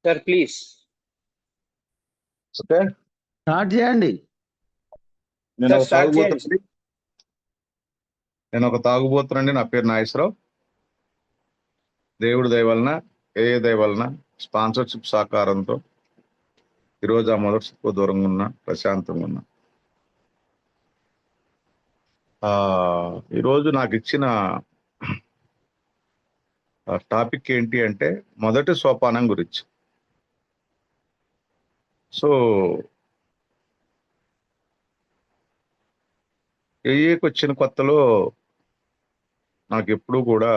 Sir please. Okay, start చేయండి. నేను sir ఒక స్టార్ట్ చేయండి. తాగుబోతునండి. నేను ఒక తాగుబోతునండి. నా పేరు నాగేశ్వరరావు. దేవుడి దయ వలన, ఏ దయ వలన, స్పాన్సర్షిప్ సహకారంతో ఈరోజు ఆ మొదటి స్టెప్ దూరంగా ఉన్నా, ప్రశాంతంగా ఉన్నా. ఈరోజు నాకు ఇచ్చిన టాపిక్ ఏంటి అంటే మొదటి సోపానం గురించి. సో ఏఏకి వచ్చిన కొత్తలో నాకు ఎప్పుడూ కూడా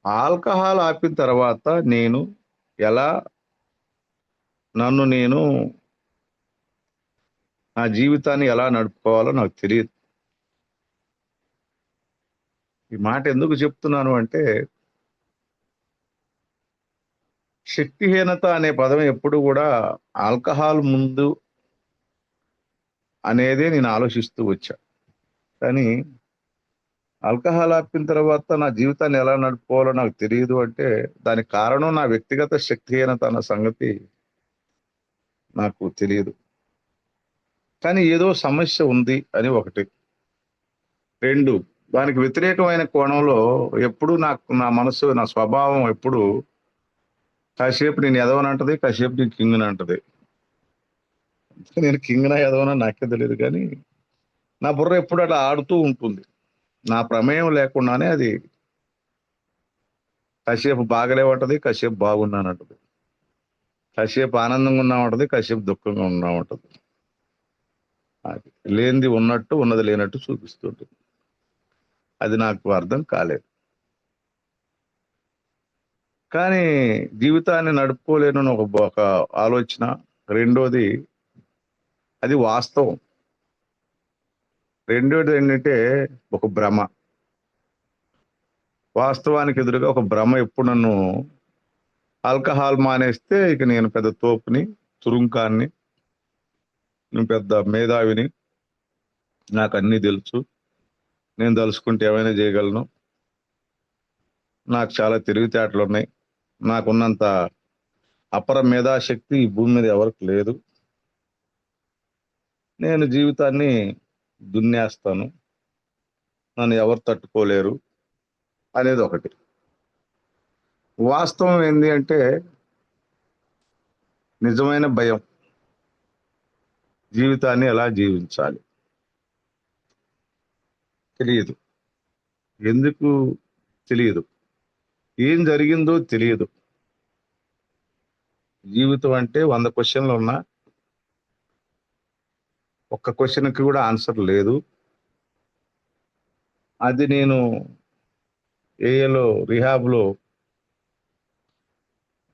ఆల్కహాల్ ఆపిన తర్వాత నేను ఎలా నన్ను నేను నా జీవితాన్ని ఎలా నడుపుకోవాలో నాకు తెలియదు. ఈ మాట ఎందుకు చెప్తున్నాను అంటే, శక్తిహీనత అనే పదం ఎప్పుడు కూడా ఆల్కహాల్ ముందు అనేదే నేను ఆలోచిస్తూ వచ్చా. కానీ ఆల్కహాల్ ఆపిన తర్వాత నా జీవితాన్ని ఎలా నడుపుకోవాలో నాకు తెలియదు అంటే దానికి కారణం నా వ్యక్తిగత శక్తిహీనత అన్న సంగతి నాకు తెలియదు. కానీ ఏదో సమస్య ఉంది అని ఒకటి. రెండు, దానికి వ్యతిరేకమైన కోణంలో ఎప్పుడు నా మనసు, నా స్వభావం ఎప్పుడు కాసేపు నేను ఎదవనంటది, కాసేపు నేను కింగ్ని అంటది. నేను కింగ్నా ఎదవనా నాకే తెలియదు, కానీ నా బుర్ర ఎప్పుడు అట్లా ఆడుతూ ఉంటుంది. నా ప్రమేయం లేకుండానే అది కాసేపు బాగలేమంటది, కాసేపు బాగున్నానంటది, కాసేపు ఆనందంగా ఉన్నామంటది, కాసేపు దుఃఖంగా ఉన్నామంటది. అది లేనిది ఉన్నట్టు, ఉన్నది లేనట్టు చూపిస్తుంటుంది. అది నాకు అర్థం కాలేదు. కానీ జీవితాన్ని నడుపుకోలేను ఒక ఆలోచన. రెండోది, అది వాస్తవం. రెండోది ఏంటంటే ఒక భ్రమ. వాస్తవానికి ఎదురుగా ఒక భ్రమ ఎప్పుడు నన్ను, ఆల్కహాల్ మానేస్తే ఇక నేను పెద్ద తోపుని, తురుంకాన్ని, నేను పెద్ద మేధావిని, నాకు అన్నీ తెలుసు, నేను తలుచుకుంటే ఏమైనా చేయగలను, నాకు చాలా తెలివితేటలు ఉన్నాయి, నాకున్నంత అపర మేధాశక్తి ఈ భూమి మీద ఎవరికి లేదు, నేను జీవితాన్ని దున్నేస్తాను, నన్ను ఎవరు తట్టుకోలేరు అనేది ఒకటి. వాస్తవం ఏంటి అంటే నిజమైన భయం. జీవితాన్ని ఎలా జీవించాలి తెలియదు. ఎందుకు తెలియదు, ఏం జరిగిందో తెలియదు. జీవితం అంటే 100 క్వశ్చన్లు ఉన్నా ఒక్క క్వశ్చన్కి కూడా ఆన్సర్ లేదు. అది నేను ఏఏలో, రిహాబ్లో,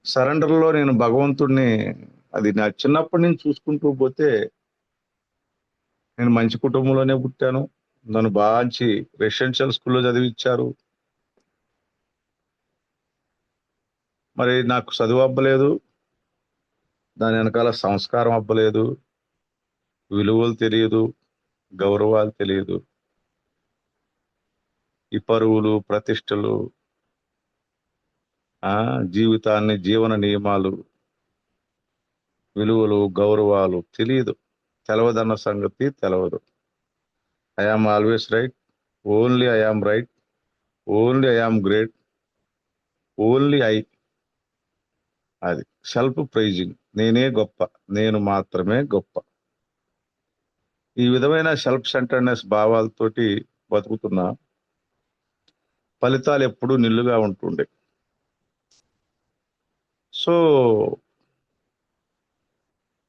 సరెండర్లో నేను భగవంతుడిని, అది నా చిన్నప్పటి నుంచి చూసుకుంటూ పోతే, నేను మంచి కుటుంబంలోనే పుట్టాను, నన్ను బాగా రెసిడెన్షియల్ స్కూల్లో చదివించారు. మరి నాకు చదువు అవ్వలేదు, దాని వెనకాల సంస్కారం అవ్వలేదు, విలువలు తెలియదు, గౌరవాలు తెలియదు, ఈ పరువులు, ప్రతిష్టలు, జీవితాన్ని, జీవన నియమాలు, విలువలు, గౌరవాలు తెలవదన్న సంగతి తెలవదు. I am always right, only I am right, only I am great, only I. అది సెల్ఫ్ ప్రైజింగ్. నేనే గొప్ప, నేను మాత్రమే గొప్ప. ఈ విధమైన సెల్ఫ్ సెంటర్నెస్ భావాలతోటి బతుకుతున్నా. ఫలితాలు ఎప్పుడూ నిల్లుగా ఉంటుండే. సో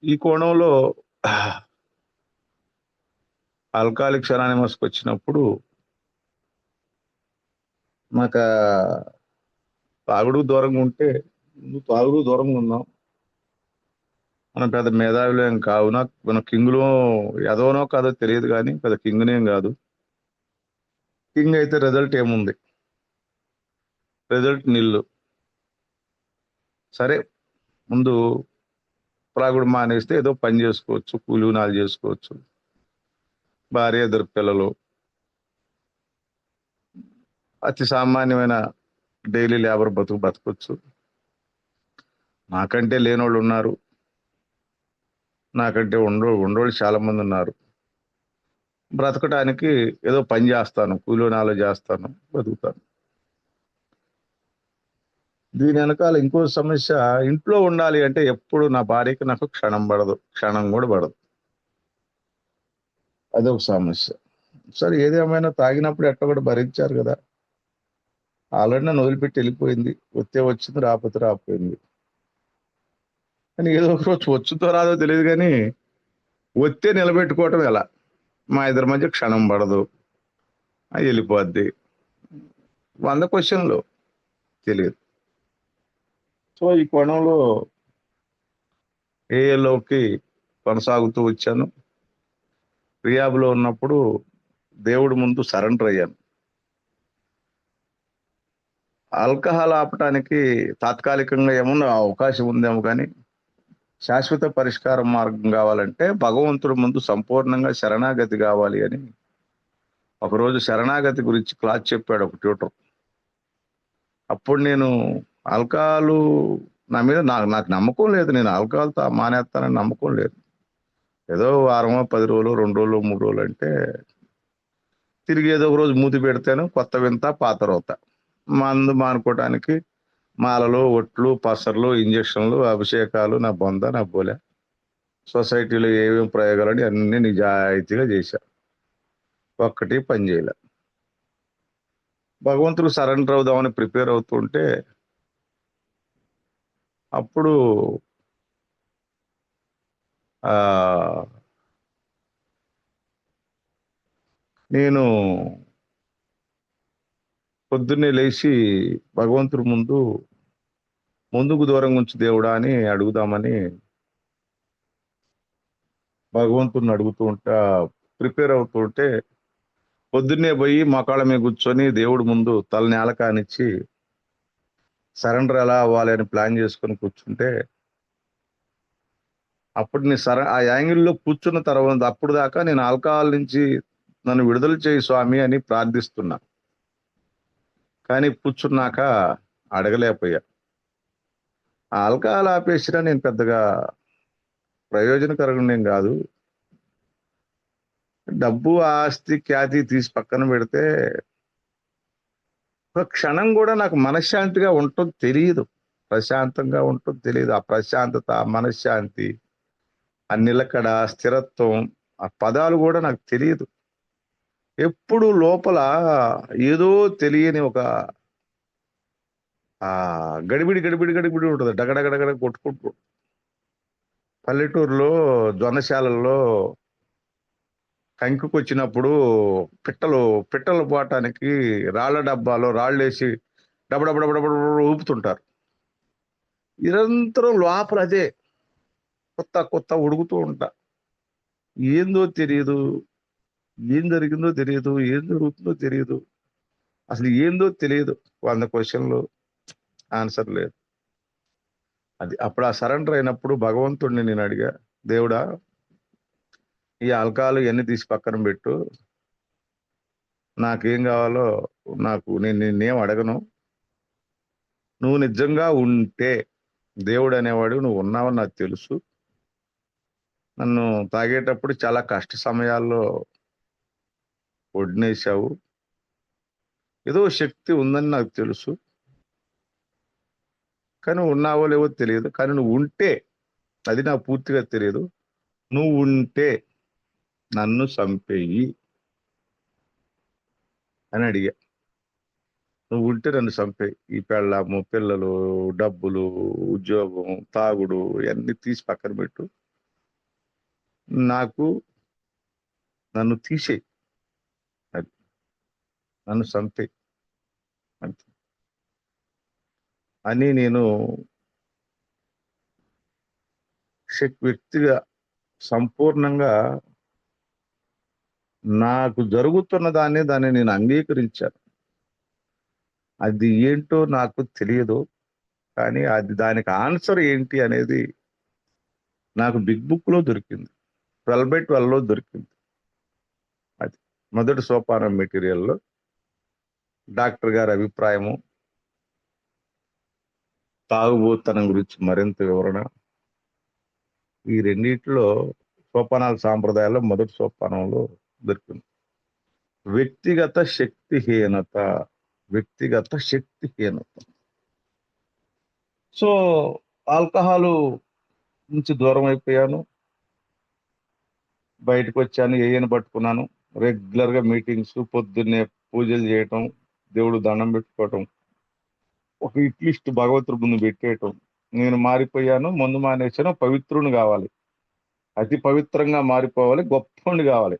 ఈ కోణంలో ఆల్కహాలిక్స్ అనానిమస్కి వచ్చినప్పుడు నాకు తాగుడు దూరంగా ఉంటే, నువ్వు తాగుడు దూరంగా ఉన్నావు, మనం పెద్ద మేధావిలో ఏం కావు, మన కింగ్లో ఎదవనో కాదో తెలియదు, కానీ పెద్ద కింగ్నేం కాదు. కింగ్ అయితే రిజల్ట్ ఏముంది? రిజల్ట్ నిల్లు. సరే, ముందు త్రాగుడు మానేస్తే ఏదో పని చేసుకోవచ్చు, కూలినాలు చేసుకోవచ్చు, భార్య, ఇద్దరు పిల్లలు, అతి సామాన్యమైన డైలీ లేబర్ బతకొచ్చు. నాకంటే లేనోళ్ళు ఉన్నారు, నాకంటే ఉండోళ్ళు చాలా మంది ఉన్నారు. బ్రతకడానికి ఏదో పని చేస్తాను, కూలినాలు చేస్తాను, బతుకుతాను. దీని వెనకాల ఇంకో సమస్య, ఇంట్లో ఉండాలి అంటే ఎప్పుడు నా భార్యకి నాకు క్షణం కూడా పడదు. అదొక సమస్య. సరే, ఏదేమైనా తాగినప్పుడు ఎట్లా కూడా భరించారు కదా. ఆల్రెడీ నన్ను వదిలిపెట్టి వెళ్ళిపోయింది, వస్తే వచ్చింది, రాకపోతే రాకపోయింది. కానీ ఏదో ఒక రోజు వచ్చుతో రాదో తెలియదు, కానీ వస్తే నిలబెట్టుకోవటం ఎలా? మా ఇద్దరి మధ్య క్షణం పడదు, వెళ్ళిపోద్ది. 100 క్వశ్చన్లు తెలియదు. సో ఈ కోణంలో ఏఏలోకి కొనసాగుతూ వచ్చాను. రియాబ్లో ఉన్నప్పుడు దేవుడి ముందు సరెండర్ అయ్యాను. ఆల్కహాల్ ఆపటానికి తాత్కాలికంగా ఏమన్నా అవకాశం ఉందేమో, కానీ శాశ్వత పరిష్కార మార్గం కావాలంటే భగవంతుడి ముందు సంపూర్ణంగా శరణాగతి కావాలి అని ఒకరోజు శరణాగతి గురించి క్లాస్ చెప్పాడు ఒక ట్యూటర్. అప్పుడు నేను ఆల్కహాలు నా మీద నాకు నమ్మకం లేదు, నేను ఆల్కహాల్ మానేస్తానని నమ్మకం లేదు. ఏదో వారమో 10 రోజులు, 2 రోజులు, 3 రోజులు అంటే తిరిగి ఏదో ఒక రోజు మూతి పెడితేను కొత్త వింత పాత రోత. మందు మానుకోవటానికి మాలలు, ఒట్లు, పసర్లు, ఇంజక్షన్లు, అభిషేకాలు, నా బొంద, నా బోలే. సొసైటీలో ఏమేమి ప్రయోగాలని అన్ని నిజాయితీగా చేశా, ఒక్కటి పని చేయలే. భగవంతుడు సరెండర్ అవుదామని ప్రిపేర్ అవుతుంటే అప్పుడు నేను పొద్దున్నే లేచి భగవంతుడి ముందుకు దూరంగా ఉంచు దేవుడా అని అడుగుదామని భగవంతుడిని అడుగుతూ ఉంటా, ప్రిపేర్ అవుతుంటే పొద్దున్నే పోయి మోకాళ్ళ మీద కూర్చొని దేవుడి ముందు తల నేల కానిచ్చి సరెండర్ ఎలా అవ్వాలి అని ప్లాన్ చేసుకొని కూర్చుంటే అప్పుడు ఆ యాంగిల్లో కూర్చున్న తర్వాత అప్పుడు దాకా నేను ఆల్కహాల్ నుంచి నన్ను విడుదల చేయి స్వామి అని ప్రార్థిస్తున్నా. కానీ కూర్చున్నాక అడగలేకపోయా. ఆల్కహాల్ ఆపేసినా నేను పెద్దగా ప్రయోజనకరంగా కాదు. డబ్బు, ఆస్తి, ఖ్యాతి తీసి పక్కన పెడితే ఒక క్షణం కూడా నాకు మనశ్శాంతిగా ఉంటుంది తెలియదు, ప్రశాంతంగా ఉంటుంది తెలియదు. ఆ ప్రశాంతత, మనశ్శాంతి, ఆ నిలకడ, స్థిరత్వం, ఆ పదాలు కూడా నాకు తెలియదు. ఎప్పుడు లోపల ఏదో తెలియని ఒక గడిబిడి గడిబిడి గడిబిడి ఉంటుంది, డగడగడగడ కొట్టుకుంటూ. పల్లెటూరులో జొన్నశాలల్లో కంకికి వచ్చినప్పుడు పిట్టలు పోవటానికి రాళ్ల డబ్బాలో రాళ్ళేసి డబడబడబడబడ ఊపుతుంటారు. నిరంతరం లోపల అదే కొత్త ఉడుకుతూ ఉంటా. ఏందో తెలియదు, ఏం జరిగిందో తెలియదు, ఏం జరుగుతుందో తెలియదు, అసలు ఏందో తెలియదు. 100 క్వశ్చన్లు, ఆన్సర్ లేదు. అప్పుడు ఆ సరెండర్ అయినప్పుడు భగవంతుడిని నేను అడిగా, దేవుడా ఈ ఆల్కహాల్ ఇవన్నీ తీసి పక్కన పెట్టు, నాకేం కావాలో నేను నిన్నేం అడగను. నువ్వు నిజంగా ఉంటే, దేవుడు అనేవాడు నువ్వు ఉన్నావని నాకు తెలుసు. నన్ను తాగేటప్పుడు చాలా కష్ట సమయాల్లో ఒడినేశావు, ఏదో శక్తి ఉందని నాకు తెలుసు, కానీ ఉన్నావో లేవో తెలియదు. కానీ నువ్వు ఉంటే, అది నాకు పూర్తిగా తెలియదు, నువ్వు ఉంటే నన్ను చంపేయి అని అడిగా. నువ్వు ఉంటే నన్ను చంపేయి, ఈ పెళ్ళాము, పిల్లలు, డబ్బులు, ఉద్యోగం, తాగుడు ఇవన్నీ తీసి పక్కన పెట్టు, నన్ను తీసేయి, అది నన్ను చంపేయి అంతే అని నేను వ్యక్తిగా సంపూర్ణంగా నాకు జరుగుతున్న దాన్ని నేను అంగీకరించాను. అది ఏంటో నాకు తెలియదు. కానీ దానికి ఆన్సర్ ఏంటి అనేది నాకు బిగ్ బుక్‌లో దొరికింది. 12/12లో దొరికింది. అది. మొదటి సోపానం మెటీరియల్‌లో డాక్టర్ గారి అభిప్రాయము, తాగుబోతుతనం గురించి మరింత వివరణ. ఈ రెండిట్లో సోపానాల సాంప్రదాయాల్లో మొదటి సోపానంలో దొరికింది. వ్యక్తిగత శక్తిహీనత. వ్యక్తిగత శక్తిహీనత. సో, ఆల్కహాలు నుంచి దూరం అయిపోయాను. బయటకొచ్చాను. ఏఎని పట్టుకున్నాను. రెగ్యులర్‌గా మీటింగ్స్, పొద్దున్నే పూజలు చేయటం, దేవుడు దండం పెట్టుకోవటం, ఒక హిట్ లిస్ట్ భగవంతుడి ముందు పెట్టేయటం. నేను మారిపోయాను. మందు మానేశాను. పవిత్రుడిని కావాలి. అతి పవిత్రంగా మారిపోవాలి. గొప్పోడిని కావాలి.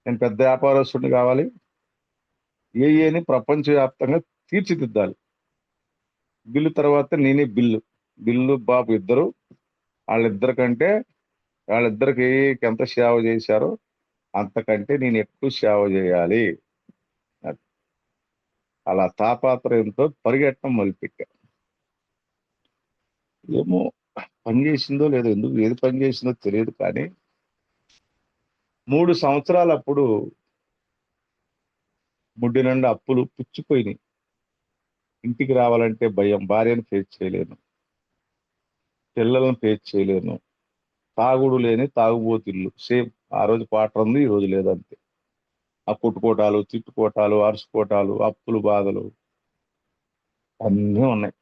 నేను పెద్ద వ్యాపారస్తుడిని కావాలి. ఏఏని ప్రపంచవ్యాప్తంగా తీర్చిదిద్దాలి. బిల్లు తర్వాత నేనే బిల్లు. బిల్లు బాబు ఇద్దరు. వాళ్ళిద్దరికి ఎంత సేవ చేశారో అంతకంటే నేను ఎక్కువ సేవ చేయాలి. అది. అలా తాపాత్రయంతో పరిగెట్టడం మొదలుపెట్టా. ఏమో పని చేసిందో లేదో, ఎందుకు ఏది పని చేసిందో తెలియదు కానీ 3 సంవత్సరాలప్పుడు ముడ్డి నిండా అప్పులు పుచ్చిపోయినాయి. ఇంటికి రావాలంటే భయం. భార్యను ఫేస్ చేయలేను. పిల్లలను ఫేస్ చేయలేను. తాగుడు లేని తాగుబోతిల్లు. సేమ్ ఆ రోజు క్వార్టర్ ఉంది, ఈ రోజు లేదంతే. ఆ కొట్టుకోటాలు, తిట్టుకోటాలు, అరుచుకోటాలు, అప్పులు బాధలు అన్నీ ఉన్నాయి.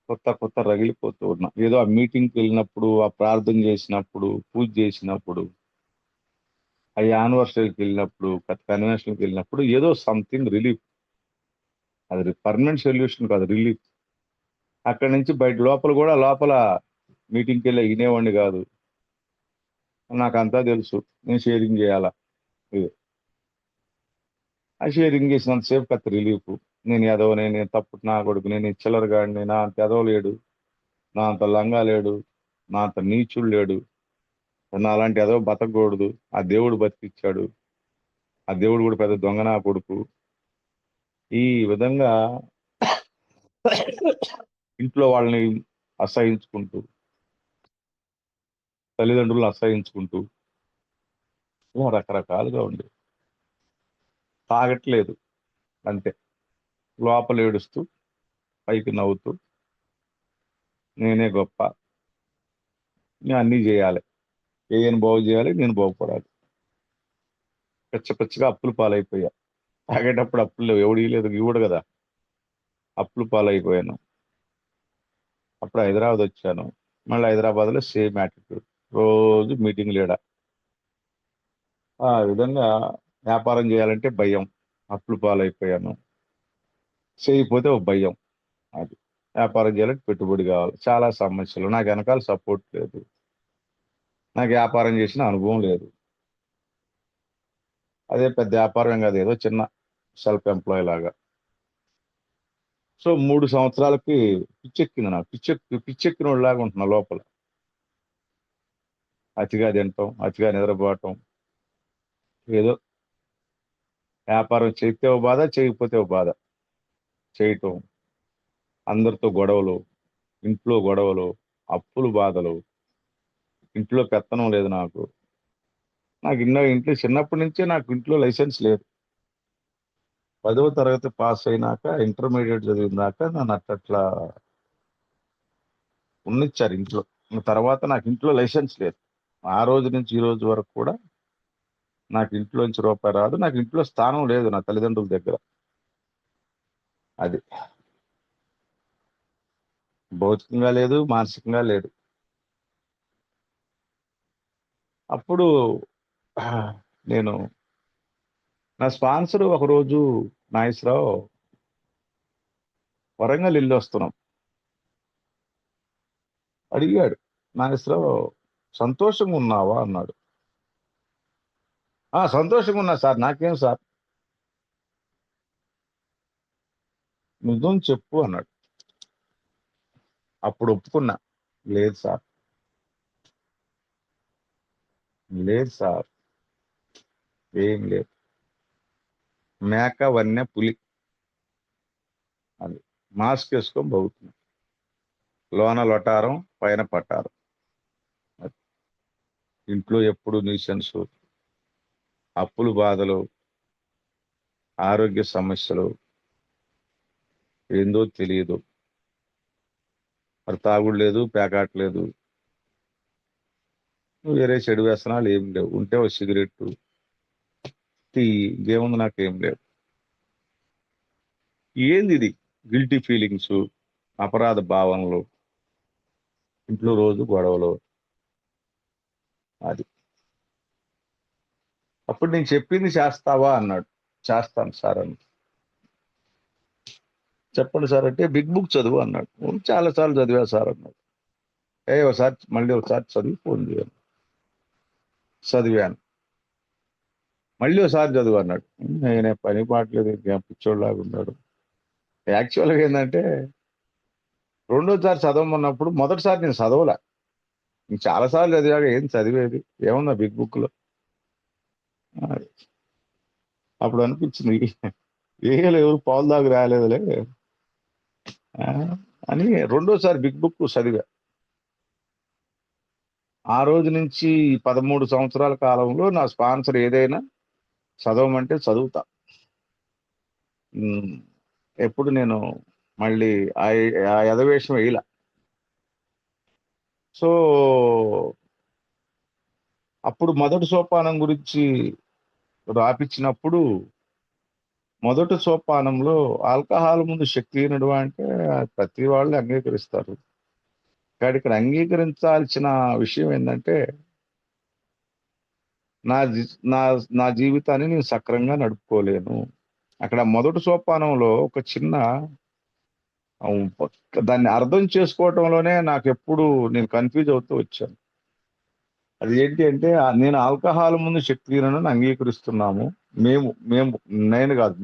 కొత్త రగిలిపోతూ ఉన్నా. ఏదో ఆ మీటింగ్‌కి వెళ్ళినప్పుడు, ఆ ప్రార్థన చేసినప్పుడు, పూజ చేసినప్పుడు, ఆ యానివర్సరీకి వెళ్ళినప్పుడు, కన్వెన్షన్‌కి వెళ్ళినప్పుడు ఏదో సంథింగ్ రిలీఫ్. అది పర్మనెంట్ సొల్యూషన్ కాదు, రిలీఫ్. అక్కడి నుంచి బయట లోపల మీటింగ్‌కి వెళ్ళి వినేవాడిని కాదు. నాకంతా తెలుసు. నేను షేరింగ్ చేయాలా. ఇది. ఆ షేరింగ్ చేసినంత సేపు కత్తి రిలీఫ్. నేను ఎదవని, నేను తప్పుడు నా కొడుకుని, నేను చిల్లరగాడిని, నా అంత ఎదవ లేడు, నా అంత లంగా లేడు, నా అంత నీచుడు లేడు, నాలాంటి ఎదవ బతకూడదు. ఆ దేవుడు బతికిచ్చాడు. ఆ దేవుడు కూడా పెద్ద దొంగ నా కొడుకు. ఈ విధంగా ఇంట్లో వాళ్ళని అసహించుకుంటూ, తల్లిదండ్రులను అసహించుకుంటూ, ఇలా రకరకాలుగా ఉంది. తాగట్లేదు అంతే. లోపల ఏడుస్తూ, పైకి నవ్వుతూ, నేనే గొప్ప, నేను అన్నీ చేయాలి, ఏను బాగు చేయాలి, నేను బాగుపడాలి. పిచ్చగా అప్పులు పాలైపోయా. తాగేటప్పుడు అప్పులు లేవు, ఎవడు ఇవ్వలేదు, ఇవ్వడు కదా. అప్పులు పాలైపోయాను. అప్పుడు హైదరాబాద్ వచ్చాను. మళ్ళీ హైదరాబాద్లో సేమ్ యాటిట్యూడ్. రోజు మీటింగ్ లేడా. ఆ విధంగా వ్యాపారం చేయాలంటే భయం. అప్పులు పాలైపోయాను. చేయకపోతే ఒక భయం. అది. వ్యాపారం చేయాలంటే పెట్టుబడి కావాలి. చాలా సమస్యలు. నాకు వెనకాల సపోర్ట్ లేదు. నాకు వ్యాపారం చేసిన అనుభవం లేదు. అదే పెద్ద వ్యాపారం కాదు, ఏదో చిన్న సెల్ఫ్ ఎంప్లాయ్ లాగా. సో 3 సంవత్సరాలకి పిచ్చెక్కింది నాకు. పిచ్చెక్కినోడిలాగా ఉంటున్నా లోపల. అతిగా తినటం, అతిగా నిద్రపోవటం. ఏదో వ్యాపారం చేస్తే ఓ బాధ, చేయకపోతే ఓ బాధ. చేయటం, అందరితో గొడవలు, ఇంట్లో గొడవలు, అప్పులు బాధలు, ఇంట్లో పెత్తనం లేదు నాకు. ఇంట్లో చిన్నప్పటి నుంచే నాకు ఇంట్లో లైసెన్స్ లేదు. 10వ తరగతి పాస్ అయినాక, ఇంటర్మీడియట్ చదివినాక నన్ను అట్లా ఉన్నిచ్చారు ఇంట్లో. తర్వాత నాకు ఇంట్లో లైసెన్స్ లేదు. ఆ రోజు నుంచి ఈ రోజు వరకు కూడా నాకు ఇంట్లోంచి రూపాయి రాదు. నాకు ఇంట్లో స్థానం లేదు నా తల్లిదండ్రుల దగ్గర. అది. భౌతికంగా లేదు, మానసికంగా లేదు. అప్పుడు నేను నా స్పాన్సర్ ఒకరోజు నాగేశ్వరరావు వరంగల్ వస్తున్నాం అడిగాడు. నాగేశ్వరరావు సంతోషంగా ఉన్నావా అన్నాడు. సంతోషంగా ఉన్నా సార్, నాకేం సార్, నిజం చెప్పు అన్నాడు. అప్పుడు ఒప్పుకున్నా. లేదు సార్, లేదు సార్, ఏం లేదు. మేక వన్య పులి అది మాస్క్ వేసుకొని పోతున్నాం, లోన లొటారం పైన పట్టారం. అది. ఇంట్లో ఎప్పుడు న్యూసెన్స్, అప్పులు బాధలు, ఆరోగ్య సమస్యలు, ఏందో తెలియదు. మరి తాగుడు లేదు, పేకాట లేదు, వేరే చెడు వ్యసనాలు ఏం లేవు. ఉంటే ఒక సిగరెట్టు, టీ, ఇంకేముంది నాకేం లేవు. ఏంది ఇది? గిల్టీ ఫీలింగ్స్, అపరాధ భావనలు, ఇంట్లో రోజు గొడవలు. అది. అప్పుడు నేను చెప్పింది చేస్తావా అన్నాడు. చేస్తాను సార్ అని. చెప్పండి సార్ అంటే బిగ్ బుక్ చదువు అన్నాడు. చాలాసార్లు చదివా సార్ అన్నాడు. మళ్ళీ ఒకసారి చదివి ఫోన్ చేయాలి. చదివాను. మళ్ళీ ఒకసారి చదువు అన్నాడు. నేనే పని పాటలేదు, పిచ్చోళ్ళలాగా ఉన్నాడు. యాక్చువల్గా ఏంటంటే రెండోసారి చదవమన్నప్పుడు మొదటిసారి నేను చదవలే. చాలాసార్లు చదివాక ఏం చదివేది, ఏమన్నా బిగ్ బుక్ లో. అప్పుడు అనిపించింది ఎవరు పాలు దాకా రాలేదులే అని రెండోసారి బిగ్ బుక్ చదివా. ఆ రోజు నుంచి 13 సంవత్సరాల కాలంలో నా స్పాన్సర్ ఏదైనా చదవమంటే చదువుతా. ఎప్పుడు నేను మళ్ళీ ఆ యధవేషం వేయలా. సో అప్పుడు మొదటి సోపానం గురించి రాపించినప్పుడు మొదటి సోపానంలో ఆల్కహాల్ ముందు శక్తిహీనుడు అంటే ప్రతి వాళ్ళు అంగీకరిస్తారు. కానీ ఇక్కడ అంగీకరించాల్సిన విషయం ఏంటంటే నా నా నా జీవితాన్ని నేను సక్రంగా నడుపుకోలేను. అక్కడ మొదటి సోపానంలో ఒక చిన్న దాన్ని అర్థం చేసుకోవటంలోనే నాకు ఎప్పుడు నేను కన్ఫ్యూజ్ అవుతూ వచ్చాను. అది ఏంటి అంటే నేను ఆల్కహాల్ ముందు శక్తిహీనులను అంగీకరిస్తున్నాము. మేము మేము నేను కాదు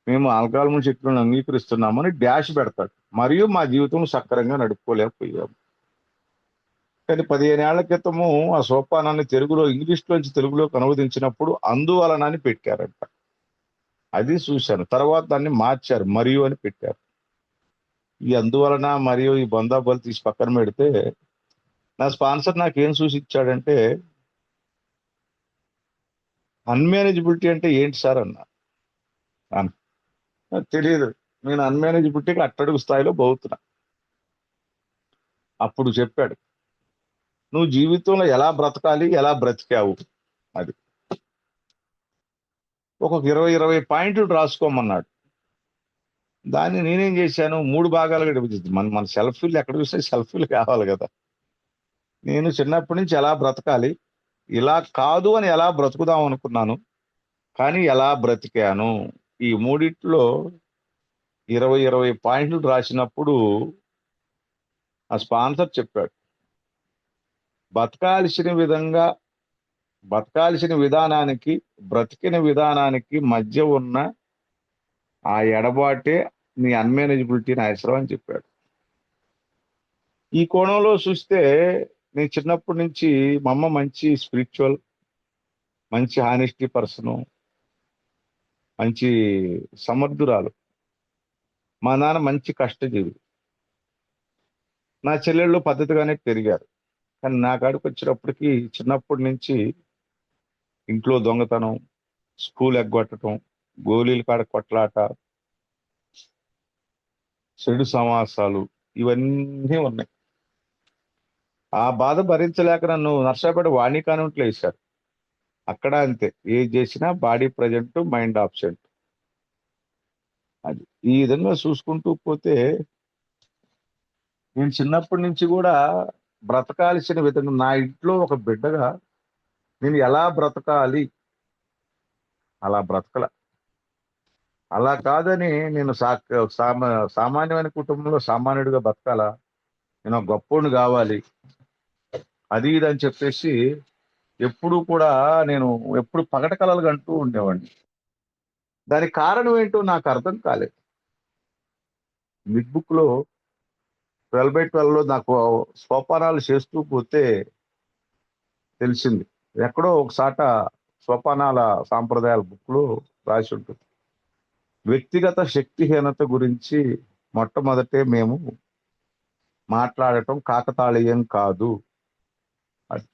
మేము ఆల్కహాల్ ముందు శక్తులను అంగీకరిస్తున్నామని డాష్ పెడతాడు. మరియు మా జీవితం సక్రంగా నడుపుకోలేకపోయాము. కానీ 15 ఏళ్ల క్రితము ఆ సోపానాన్ని ఇంగ్లీష్లోంచి తెలుగులోకి అనువదించినప్పుడు అందువలన అని పెట్టారంట. అది చూశాను. తర్వాత దాన్ని మార్చారు, మరియు అని పెట్టారు. ఈ అందువలన మరియు ఈ బందాబలు తీసి పక్కన పెడితే నా స్పాన్సర్ నాకేం సూచించాడంటే అన్మేనేజబిలిటీ అంటే ఏంటి సార్ అన్నా. తెలియదు, నేను అన్మేనేజబిలిటీకి అట్టడుగు స్థాయిలో పోతున్నా. అప్పుడు చెప్పాడు, నువ్వు జీవితంలో ఎలా బ్రతకాలి, ఎలా బ్రతికావు, అది ఒక 20 పాయింట్లు రాసుకోమన్నాడు. దాన్ని నేనేం చేశాను, 3 భాగాలుగా విభజించి మన సెల్ఫీలు ఎక్కడ చూస్తే సెల్ఫీలు కావాలి కదా. నేను చిన్నప్పటి నుంచి ఎలా బ్రతకాలి, ఇలా కాదు అని ఎలా బ్రతుకుదాం అనుకున్నాను, కానీ ఎలా బ్రతికాను, ఈ మూడిట్లో 20 పాయింట్లు రాసినప్పుడు ఆ స్పాన్సర్ చెప్పాడు, బతకాల్సిన విధానానికి బ్రతికిన విధానానికి మధ్య ఉన్న ఆ ఎడబాటే నీ అన్మేనేజబిలిటీ అవసరం అని చెప్పాడు. ఈ కోణంలో చూస్తే నేను చిన్నప్పటి నుంచి మా అమ్మ మంచి స్పిరిచువల్, మంచి హానెస్టీ పర్సను, మంచి సమర్థురాలు. మా నాన్న మంచి కష్టజీవి. నా చెల్లెళ్ళు పద్ధతిగానే పెరిగారు. కానీ నా కాడికి వచ్చినప్పటికీ చిన్నప్పటి నుంచి ఇంట్లో దొంగతనం, స్కూల్ ఎగ్గొట్టడం, గోళీల కాడ కొట్లాట, చెడు సమాసాలు, ఇవన్నీ ఉన్నాయి. ఆ బాధ భరించలేక నన్ను నర్సాపేట వాణి కాన్వెంట్లో వేశారు. అక్కడ అంతే, ఏది చేసినా బాడీ ప్రజెంట్, మైండ్ ఆబ్సెంట్. అది ఈ విధంగా చూసుకుంటూ పోతే నేను చిన్నప్పటి నుంచి కూడా బ్రతకాల్సిన విధంగా నా ఇంట్లో ఒక బిడ్డగా నేను ఎలా బ్రతకాలి అలా బ్రతకల. అలా కాదని నేను సామాన్యమైన కుటుంబంలో సామాన్యుడిగా బ్రతకాలా, నేను గొప్పోడిని కావాలి, అది ఇది అని చెప్పేసి ఎప్పుడు పగట కలలు కంటూ ఉండేవాడిని. దానికి కారణం ఏంటో నాకు అర్థం కాలేదు. మిడ్ బుక్ లో 12/12లో నాకు సోపానాలు చేస్తూ పోతే తెలిసింది. ఎక్కడో ఒకసాట సోపానాల సాంప్రదాయాల బుక్ లో రాసి ఉంటుంది, వ్యక్తిగత శక్తిహీనత గురించి మొట్టమొదటే మేము మాట్లాడటం కాకతాళీయం కాదు. అది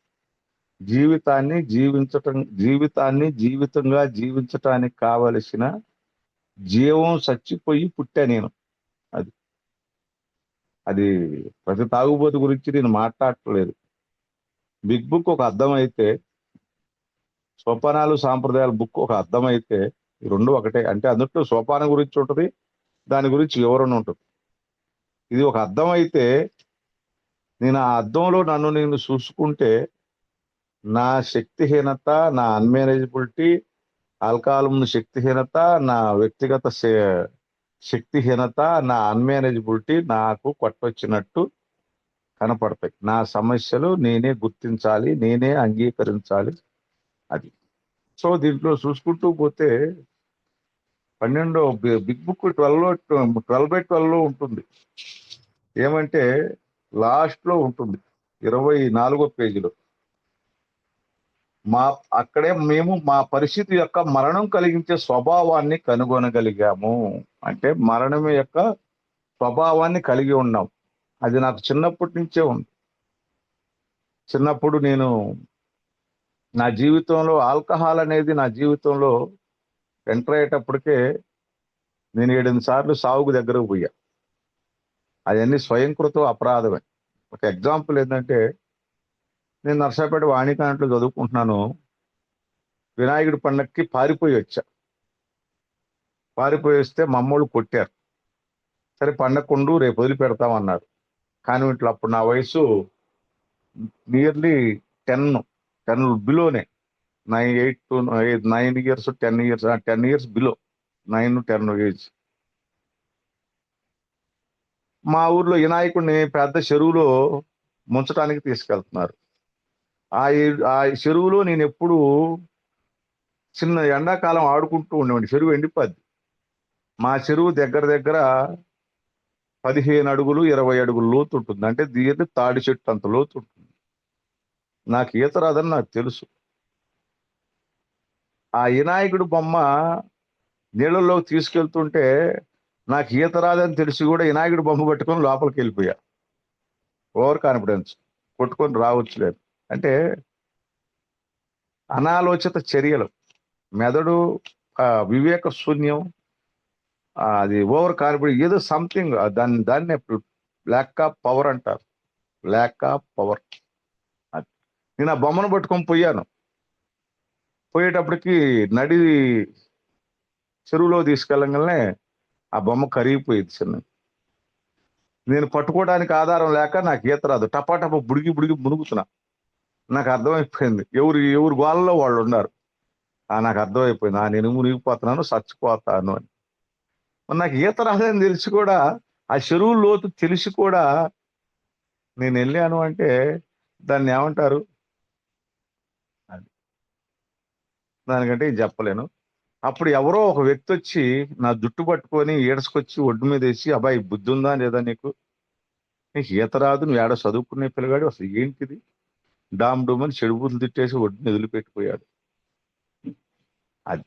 జీవితాన్ని జీవితంగా జీవించటానికి కావలసిన జీవం చచ్చిపోయి పుట్టా నేను. అది అది ప్రతి తాగుబోతు గురించి నేను మాట్లాడట్లేదు. బిగ్ బుక్ ఒక అర్థమైతే, సోపానాలు సాంప్రదాయాల బుక్ ఒక అర్థమైతే, ఈ రెండు ఒకటే. అంటే అందులో సోపానం గురించి ఉంటుంది, దాని గురించి వివరణ ఉంటుంది. ఇది ఒక అర్థం అయితే, నేను ఆ అర్థంలో నన్ను నేను చూసుకుంటే నా శక్తిహీనత, నా అన్మేనేజబిలిటీ, ఆల్కహాల్ ముందు శక్తిహీనత, నా వ్యక్తిగత శక్తిహీనత, నా అన్మేనేజబిలిటీ నాకు కొట్టొచ్చినట్టు కనపడతాయి. నా సమస్యలు నేనే గుర్తించాలి, నేనే అంగీకరించాలి. అది. సో దీంట్లో చూసుకుంటూ పోతే 12 బిగ్ బుక్ 12/12 ఉంటుంది. ఏమంటే లాస్ట్ లో ఉంటుంది 24వ పేజీలో. అక్కడే మేము మా పరిస్థితి యొక్క మరణం కలిగించే స్వభావాన్ని కనుగొనగలిగాము. అంటే మరణం యొక్క స్వభావాన్ని కలిగి ఉన్నాం. అది నాకు చిన్నప్పటి నుంచే ఉంది. చిన్నప్పుడు నేను నా జీవితంలో ఆల్కహాల్ అనేది నా జీవితంలో ఎంటర్ అయ్యేటప్పటికే నేను 7 సార్లు సావుకు దగ్గరకు పోయా. అవన్నీ స్వయంకృత అపరాధమే. ఒక ఎగ్జాంపుల్ ఏంటంటే, నేను నర్సాపేట వాణికాంట్లో చదువుకుంటున్నాను. వినాయకుడి పండగకి పారిపోయి వచ్చా. పారిపోయి వస్తే మా అమ్మోళ్ళు కొట్టారు. సరే పండగకుండు, రేపు వదిలిపెడతామన్నారు. కానీ ఇట్లా అప్పుడు నా వయసు nearly 10 బిలోనే. 9 years 10 years below, 9-10 age. మా ఊర్లో వినాయకుడిని పెద్ద చెరువులో ముంచడానికి తీసుకెళ్తున్నారు. ఆ చెరువులో నేను ఎప్పుడు చిన్న ఎండాకాలం ఆడుకుంటూ ఉండేవాడిని. చెరువు ఎండిపోద్ది. మా చెరువు దగ్గర 15 అడుగులు 20 అడుగులు లోతు ఉంటుంది. అంటే దీన్ని తాడి చెట్టు అంత లోతు ఉంటుంది. నాకు ఈత రాదని నాకు తెలుసు. ఆ వినాయకుడు బొమ్మ నీళ్ళలోకి తీసుకెళ్తుంటే నాకు ఈత రాదని తెలిసి కూడా వినాయకుడు బొమ్మ పట్టుకొని లోపలికి వెళ్ళిపోయా. ఓవర్ కాన్ఫిడెన్స్, కొట్టుకొని రావచ్చులేదు. అంటే అనాలోచిత చర్యలు, మెదడు వివేక శూన్యం, అది ఓవర్ కాన్ఫిడెన్స్, ఏదో సంథింగ్. దాన్ని ల్యాక్ ఆఫ్ పవర్ అంటారు. Lack of power. అది నేను ఆ బొమ్మను పట్టుకొని పోయాను. పోయేటప్పటికి నడి చెరువులో తీసుకెళ్ళగానే ఆ బొమ్మ కరిగిపోయింది. చిన్న నేను పట్టుకోవడానికి ఆధారం లేక నాకు ఈత రాదు. టపా బుడిగి మునుగుతున్నా. నాకు అర్థమైపోయింది ఎవరు గోళ్ళలో వాళ్ళు ఉన్నారు. నాకు అర్థమైపోయింది, నేను మునిగిపోతున్నాను, చచ్చిపోతాను అని. నాకు ఈత రాదని తెలిసి కూడా, ఆ చెరువు లోతు తెలిసి కూడా నేను వెళ్ళాను అంటే దాన్ని ఏమంటారు? అది దానికంటే ఇది చెప్పలేను. అప్పుడు ఎవరో ఒక వ్యక్తి వచ్చి నా జుట్టు పట్టుకొని ఈడసుకొచ్చి ఒడ్డు మీద వేసి, అబ్బాయి బుద్ధి ఉందా లేదా నీకు ఈత రాదు, నువ్వు ఏడ చదువుకునే పిల్లగాడు, అసలు ఏంటిది, డామ్ డూమ్ అని చెడు బుద్ధులు తిట్టేసి ఒడ్డుని వదిలిపెట్టిపోయాడు. అది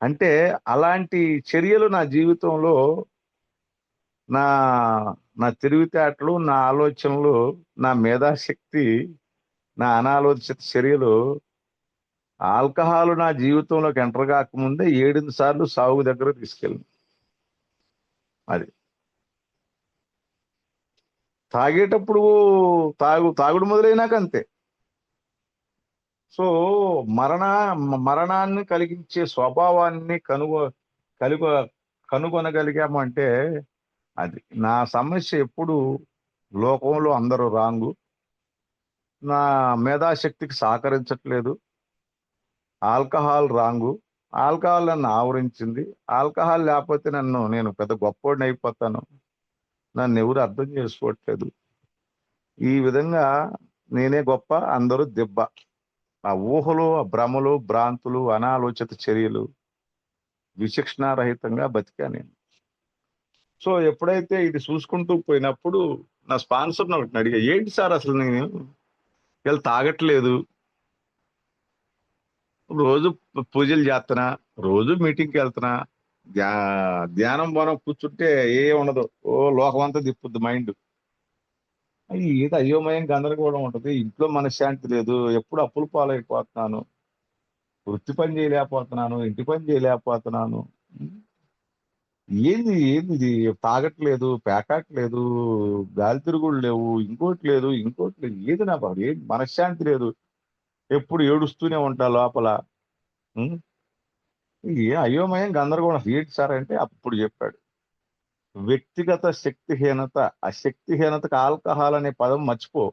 అంటే అలాంటి చర్యలు నా జీవితంలో, నా నా తెలివితేటలు, నా ఆలోచనలు, నా మేధాశక్తి, నా అనాలోచిత చర్యలు, ఆల్కహాల్ నా జీవితంలోకి ఎంటర్ కాకముందే 7 సార్లు సాగు దగ్గర తీసుకెళ్ళింది. అది తాగేటప్పుడు తాగుడు మొదలైనాక అంతే. సో మరణాన్ని కలిగించే స్వభావాన్ని కనుగొనగలిగామంటే అది నా సమస్య. ఎప్పుడు లోకంలో అందరూ రాంగు, నా మేధాశక్తికి సహకరించట్లేదు. ఆల్కహాల్ రాంగు, ఆల్కహాల్ నన్ను ఆవరించింది. ఆల్కహాల్ లేకపోతే నేను పెద్ద గొప్పోడిని అయిపోతాను, నన్ను ఎవరు అర్థం చేసుకోవట్లేదు. ఈ విధంగా నేనే గొప్ప, అందరూ దెబ్బ. ఆ ఊహలు, ఆ భ్రమలు, భ్రాంతులు, అనాలోచిత చర్యలు, విచక్షణారహితంగా బతికా నేను. సో ఎప్పుడైతే ఇది చూసుకుంటూ పోయినప్పుడు నా స్పాన్సర్ ఒకటి అడిగా, ఏంటి సార్ అసలు నేను వీళ్ళు తాగట్లేదు, రోజు పూజలు చేస్తున్నా, రోజు మీటింగ్కి వెళ్తున్నా, ధ్యానం మనం కూర్చుంటే ఏ ఉండదు. ఓ లోకం అంతా తిప్పుద్ది మైండ్. ఏదో అయోమయం గందరగోళం ఉంటది. ఇంట్లో మనశ్శాంతి లేదు. ఎప్పుడు అప్పుల పాలైపోతున్నాను. వృత్తి పని చేయలేకపోతున్నాను. ఇంటి పని చేయలేకపోతున్నాను. ఉమ్, ఏంది ఏంది ఇది? తాగట్లేదు, పేకాట్లేదు, గాలి తిరుగుళ్ళు లేవు, ఇంకోటి లేదు, ఇంకోటి లేదు. ఏది నాకు ఏది మనశ్శాంతి లేదు. ఎప్పుడు ఏడుస్తూనే ఉంటా లోపల. ఉమ్, ఏ అయోమయం గందరగోళం ఏంటి సార్ అంటే అప్పుడు చెప్పాడు. వ్యక్తిగత శక్తిహీనత. ఆ శక్తిహీనతకు ఆల్కహాల్ అనే పదం మర్చిపో.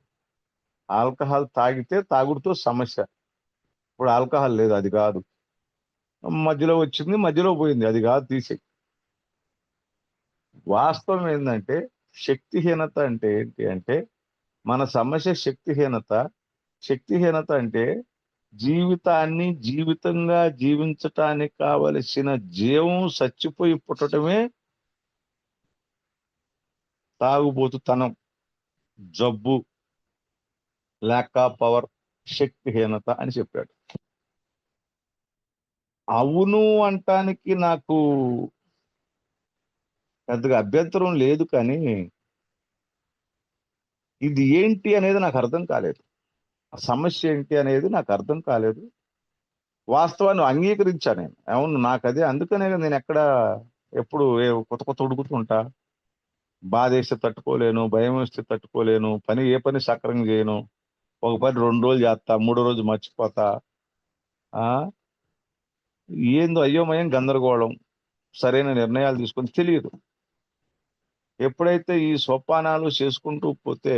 ఆల్కహాల్ తాగితే తాగుడుతో సమస్య. ఇప్పుడు ఆల్కహాల్ లేదు, అది కాదు. మధ్యలో వచ్చింది, మధ్యలో పోయింది, అది కాదు, తీసేయి. వాస్తవం ఏంటంటే శక్తిహీనత అంటే ఏంటి అంటే మన సమస్య శక్తిహీనత. శక్తిహీనత అంటే జీవితాన్ని జీవితంగా జీవించటానికి కావలసిన జీవం చచ్చిపోయి పుట్టడమే తాగుబోతుతనం, జబ్బు, ల్యాక్ ఆఫ్ పవర్, శక్తిహీనత అని చెప్పాడు. అవును అంటానికి నాకు పెద్దగా అభ్యంతరం లేదు, కానీ ఇది ఏంటి అనేది నాకు అర్థం కాలేదు. ఆ సమస్య ఏంటి అనేది నాకు అర్థం కాలేదు. వాస్తవాన్ని అంగీకరించా నేను. అవును నాకు అదే, అందుకనే కదా నేను ఎప్పుడు కొత్త కొత్త ఉడుకుతుంటా. బాధ వేస్తే తట్టుకోలేను, భయం వేస్తే తట్టుకోలేను, ఏ పని సక్రంగా చేయను. ఒక పని 2 రోజులు చేస్తా, 3వ రోజు మర్చిపోతా. ఆ ఏందో అయోమయం గందరగోళం, సరైన నిర్ణయాలు తీసుకొని తెలియదు. ఎప్పుడైతే ఈ సోపానాలు చేసుకుంటూ పోతే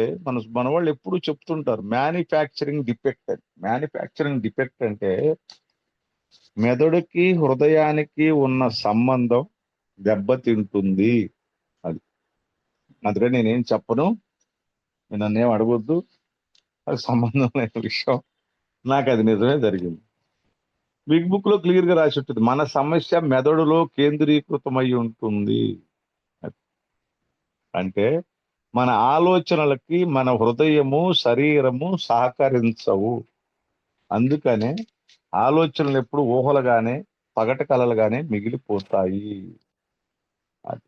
మన వాళ్ళు ఎప్పుడు చెప్తుంటారు మ్యానుఫ్యాక్చరింగ్ డిఫెక్ట్ అని. మ్యానుఫ్యాక్చరింగ్ డిఫెక్ట్ అంటే మెదడుకి హృదయానికి ఉన్న సంబంధం దెబ్బతింటుంది. అది అందుకని నేనేం చెప్పను, నేను నన్నేం అడగొద్దు. అది సంబంధం లేని విషయం. నాకు అది నిజమే జరిగింది. బిగ్ బుక్ లో క్లియర్ గా రాసి ఉంటుంది, మన సమస్య మెదడులో కేంద్రీకృతమై ఉంటుంది. అంటే మన ఆలోచనలకి మన హృదయము శరీరము సహకరించవు. అందుకనే ఆలోచనలు ఎప్పుడు ఊహలుగానే పగటి కలలుగానే మిగిలిపోతాయి. అది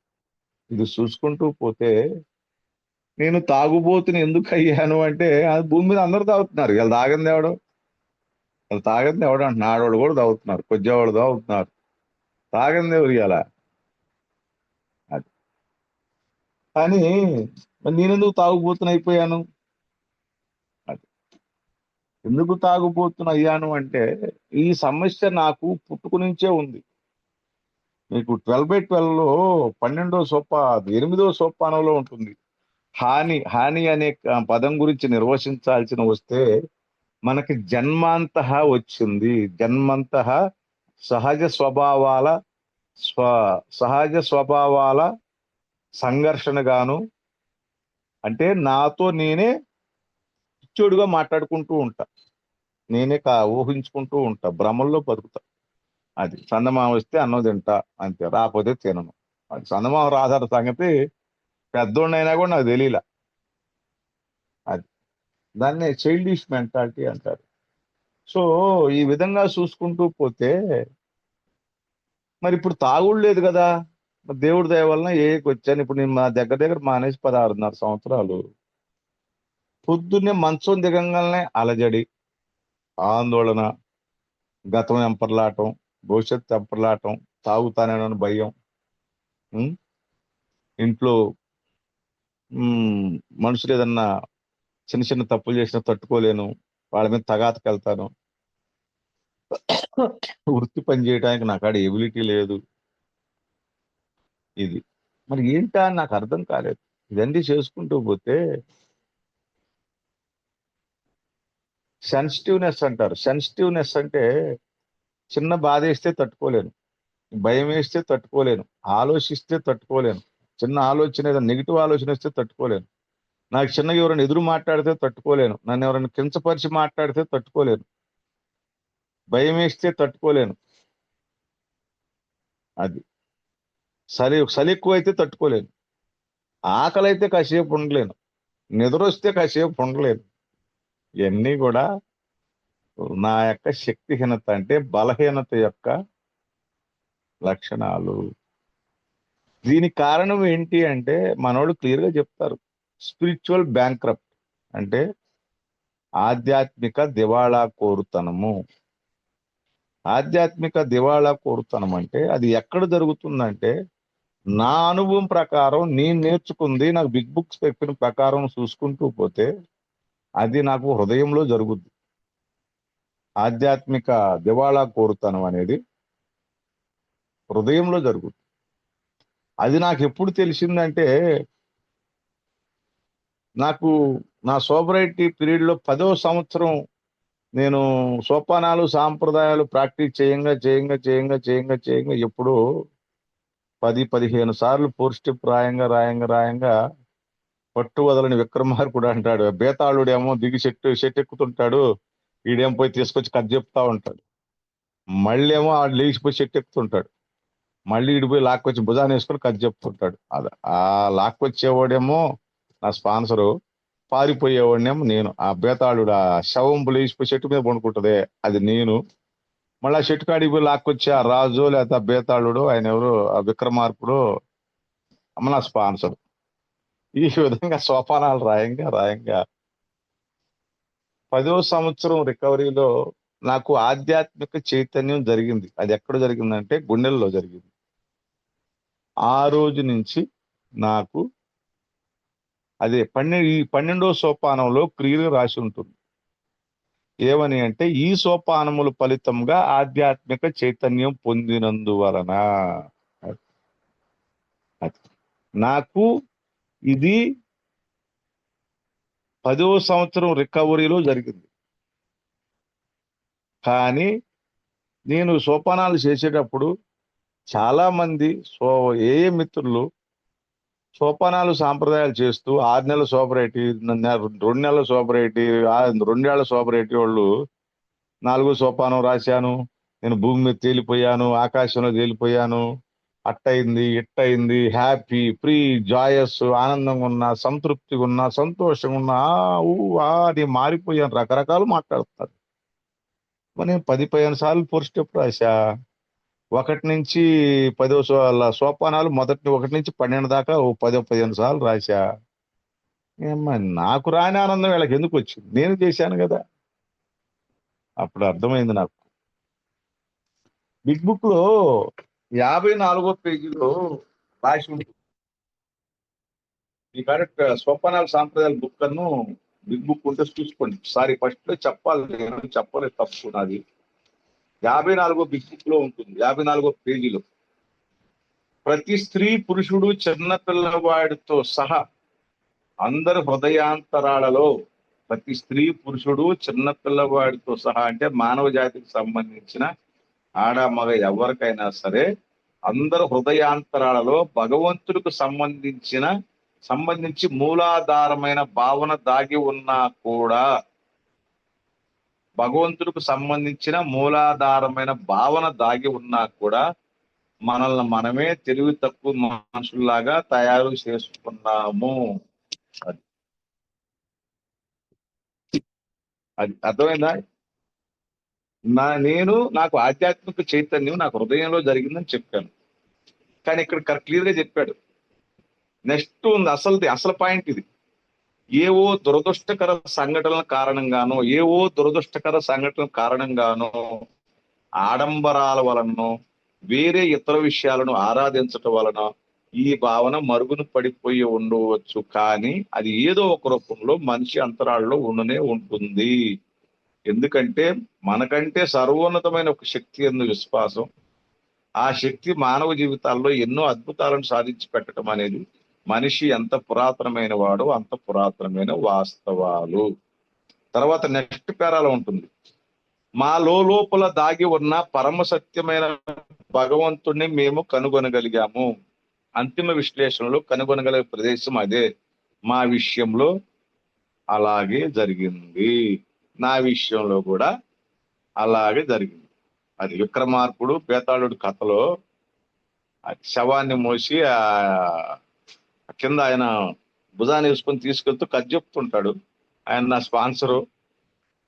ఇది చూసుకుంటూ పోతే నేను తాగుబోతుని ఎందుకు అయ్యాను అంటే అది భూమి మీద అందరూ తాగుతున్నారు. వీళ్ళు తాగంది ఎవడు? వాళ్ళు తాగంది ఎవడు అంటున్నా, ఆడవాళ్ళు కూడా తాగుతున్నారు, కొద్దివాళ్ళు తాగుతున్నారు. తాగంది ఎవరు ఇలా? అది కానీ మరి నేనెందుకు తాగుబోతుని అయిపోయాను? అది ఎందుకు తాగుబోతుని అయ్యాను అంటే ఈ సమస్య నాకు పుట్టుక నుంచే ఉంది. మీకు 12/12 లో 8వ సోపానంలో ఉంటుంది. హాని హాని అనే పదం గురించి నిర్వచించాల్సిన వస్తే మనకి జన్మాంత వచ్చింది. జన్మంత సహజ స్వభావాల స్వ సహజ స్వభావాల సంఘర్షణగాను, అంటే నాతో నేనే పిచ్చోడుగా మాట్లాడుకుంటూ ఉంటా, నేనే ఊహించుకుంటూ ఉంటా, భ్రమల్లో బతుకుతా. అది చందమామ వస్తే అన్నం తింటా, అంతే, రాకపోతే తినను. అది చందమామ రాధార సంగతి పెద్దోడినైనా కూడా నాకు తెలియలా. అది దాన్నే చైల్డిష్ మెంటాలిటీ అంటారు. సో ఈ విధంగా చూసుకుంటూ పోతే మరి ఇప్పుడు తాగుడు లేదు కదా. మరి దేవుడి దయ వలన వచ్చాను. ఇప్పుడు నేను మా దగ్గర దగ్గర మానేసి 16.5 సంవత్సరాలు. పొద్దున్నే మంచం దిగంగానే అలజడి, ఆందోళన, గతం ఎంపర్లాటం, భవిష్యత్తు ఎంపర్లాటం, తాగుతానేనని భయం. ఉం? ఇంట్లో మనుషులు ఏదన్నా చిన్న చిన్న తప్పులు చేసినా తట్టుకోలేను, వాళ్ళ మీద తగాతకి వెళ్తాను. వృత్తి పని చేయడానికి నా కాడ ఎబిలిటీ లేదు. ఇది మరి ఏంటా అని నాకు అర్థం కాలేదు. ఇవన్నీ చేసుకుంటూ పోతే సెన్సిటివ్నెస్ అంటారు. సెన్సిటివ్నెస్ అంటే చిన్న బాధ వేస్తే తట్టుకోలేను, భయం వేస్తే తట్టుకోలేను, ఆలోచిస్తే తట్టుకోలేను, చిన్న ఆలోచన ఏదైనా నెగిటివ్ ఆలోచన వస్తే తట్టుకోలేను, నాకు చిన్నగా ఎవరైనా ఎదురు మాట్లాడితే తట్టుకోలేను, నన్ను ఎవరైనా కించపరిచి మాట్లాడితే తట్టుకోలేను, భయం వేస్తే తట్టుకోలేను. అది చలి ఎక్కువ అయితే తట్టుకోలేను, ఆకలి అయితే కాసేపు ఉండలేను, నిద్ర వస్తే కాసేపు ఉండలేను. ఇవన్నీ కూడా నా యొక్క శక్తిహీనత అంటే బలహీనత యొక్క లక్షణాలు. దీనికి కారణం ఏంటి అంటే మనోళ్ళు క్లియర్ గా చెప్తారు. స్పిరిచువల్ బ్యాంక్రప్ట్ అంటే ఆధ్యాత్మిక దివాళా కోరుతనము. ఆధ్యాత్మిక దివాళా కోరుతనం అంటే అది ఎక్కడ జరుగుతుందంటే, నా అనుభవం ప్రకారం నేను నేర్చుకుంది నాకు బిగ్ బుక్స్ చెప్పిన ప్రకారం చూసుకుంటూ పోతే అది నాకు హృదయంలో జరుగుద్ది. ఆధ్యాత్మిక దివాళా కోరుతనం అనేది హృదయంలో జరుగుద్ది. అది నాకు ఎప్పుడు తెలిసిందంటే, నాకు నా సోబరైటీ పీరియడ్ లో 10వ సంవత్సరం నేను సోపానాలు సాంప్రదాయాలు ప్రాక్టీస్ చేయంగా ఎప్పుడు 10-15 సార్లు ఫోర్ స్టెప్ రాయంగా పట్టు వదలని విక్రమార్కుడు అంటాడు. బేతాళుడేమో దిగి చెట్టు ఎక్కుతుంటాడు, ఈడేమో పోయి తీసుకొచ్చి కథ చెప్తా ఉంటాడు. మళ్ళీ ఏమో ఆడు లేచిపోయి చెట్టు ఎక్కుతుంటాడు, మళ్ళీ ఈడిపోయి లాక్కొచ్చి భుజాన్ని వేసుకొని కథ చెప్తుంటాడు. ఆ లాక్కొచ్చేవాడేమో నా స్పాన్సరు, పారిపోయేవాడినేమో నేను. ఆ బేతాళుడు ఆ శవం లేచిపోయి చెట్టు మీద పండుకుంటదే అది నేను. మళ్ళీ ఆ చెట్టు కాడికి పోయి లాక్కొచ్చి ఆ రాజు లేకపోతే ఆ బేతాళుడు ఆయన ఎవరు ఆ విక్రమార్కుడు అమ్మ నా స్పాన్సర్. ఈ విధంగా సోపానాలు రాయంగా 10వ సంవత్సరం రికవరీలో నాకు ఆధ్యాత్మిక చైతన్యం జరిగింది. అది ఎక్కడ జరిగిందంటే గుండెల్లో జరిగింది. ఆ రోజు నుంచి నాకు అదే ఈ 12వ సోపానంలో క్లియర్‌గా రాసి ఉంటుంది. ఏమని అంటే, ఈ సోపానముల ఫలితంగా ఆధ్యాత్మిక చైతన్యం పొందినందువలన. అది. అది. నాకు ఇది 10వ సంవత్సరం రికవరీలో జరిగింది. కానీ నేను సోపానాలు చేసేటప్పుడు చాలా మంది ఏ మిత్రులు సోపానాలు సాంప్రదాయాలు చేస్తూ 6 నెలల సోబరైటీ, 2 నెలల సోబరైటీ, 2 ఏళ్ల సోబరైటీ వాళ్ళు 4వ సోపానం రాశాను, నేను భూమి మీద తేలిపోయాను, ఆకాశంలో తేలిపోయాను, అట్టయింది ఇట్టయింది, హ్యాపీ ఫ్రీ జాయస్ ఆనందంగా ఉన్నా, సంతృప్తిగా ఉన్నా, సంతోషంగా ఉన్నా, అని మారిపోయాను, రకరకాలు మాట్లాడుతున్నారు. మరి నేను 10-15 సార్లు ఫోర్ స్టెప్ రాశా. 1 నుంచి 10వ సోపానాలు మొదటి 1 నుంచి 12 దాకా 10-15 సార్లు రాశా. ఏమ్మా నాకు రాని ఆనందం వీళ్ళకి ఎందుకు వచ్చింది? నేను చేశాను కదా. అప్పుడు అర్థమైంది నాకు. బిగ్ బుక్ లో 54వ పేజీలో రాసి ఉంటుంది. ఈ కరెక్ట్ సోపానాలు సాంప్రదాయాల బుక్ అను బిగ్ బుక్ ఉంటే చూసుకోండి. సారీ ఫస్ట్ లో చెప్పాలి, నేను చెప్పలేదు, తప్పు నాది. 54వ బిగ్ బుక్ లో ఉంటుంది, 54వ పేజీలో. ప్రతి స్త్రీ పురుషుడు చిన్న పిల్లవాడితో సహా అందరి హృదయాంతరాలలో, ప్రతి స్త్రీ పురుషుడు చిన్న పిల్లవాడితో సహా అంటే మానవ జాతికి సంబంధించిన ఆడ మగ ఎవరికైనా సరే అందరు హృదయాంతరాలలో భగవంతుడికి సంబంధించి మూలాధారమైన భావన దాగి ఉన్నా కూడా, భగవంతుడికి సంబంధించిన మూలాధారమైన భావన దాగి ఉన్నా కూడా మనల్ని మనమే తెలివి తక్కువ మనుషుల్లాగా తయారు చేసుకున్నాము. అది అది అర్థమైందా? నాకు ఆధ్యాత్మిక చైతన్యం నాకు హృదయంలో జరిగిందని చెప్పాను. కానీ ఇక్కడ క్లియర్ గా చెప్పాడు. నెక్స్ట్ ఉంది అసలు పాయింట్ ఇది. ఏవో దురదృష్టకర సంఘటనల కారణంగానో ఆడంబరాల వలనో వేరే ఇతర విషయాలను ఆరాధించటం వలన ఈ భావన మరుగున పడిపోయి ఉండవచ్చు. కానీ అది ఏదో ఒక రూపంలో మనిషి అంతరాల్లో ఉండనే ఉంటుంది. ఎందుకంటే మనకంటే సర్వోన్నతమైన ఒక శక్తి ఎందు విశ్వాసం, ఆ శక్తి మానవ జీవితాల్లో ఎన్నో అద్భుతాలను సాధించి పెట్టడం అనేది మనిషి ఎంత పురాతనమైన వాడో అంత పురాతనమైన వాస్తవాలు. తర్వాత నెక్స్ట్ పేరాలో ఉంటుంది, మా లోపల దాగి ఉన్న పరమ సత్యమైన భగవంతుణ్ణి మేము కనుగొనగలిగాము. అంతిమ విశ్లేషణలో కనుగొనగలిగే ప్రదేశం అదే. మా విషయంలో అలాగే జరిగింది, నా విషయంలో కూడా అలాగే జరిగింది. అది విక్రమార్కుడు బేతాళుడు కథలో శవాన్ని మోసి ఆ కింద ఆయన భుజాన్ని వేసుకొని తీసుకెళ్తూ కథ చెప్తుంటాడు. ఆయన నా స్పాన్సరు,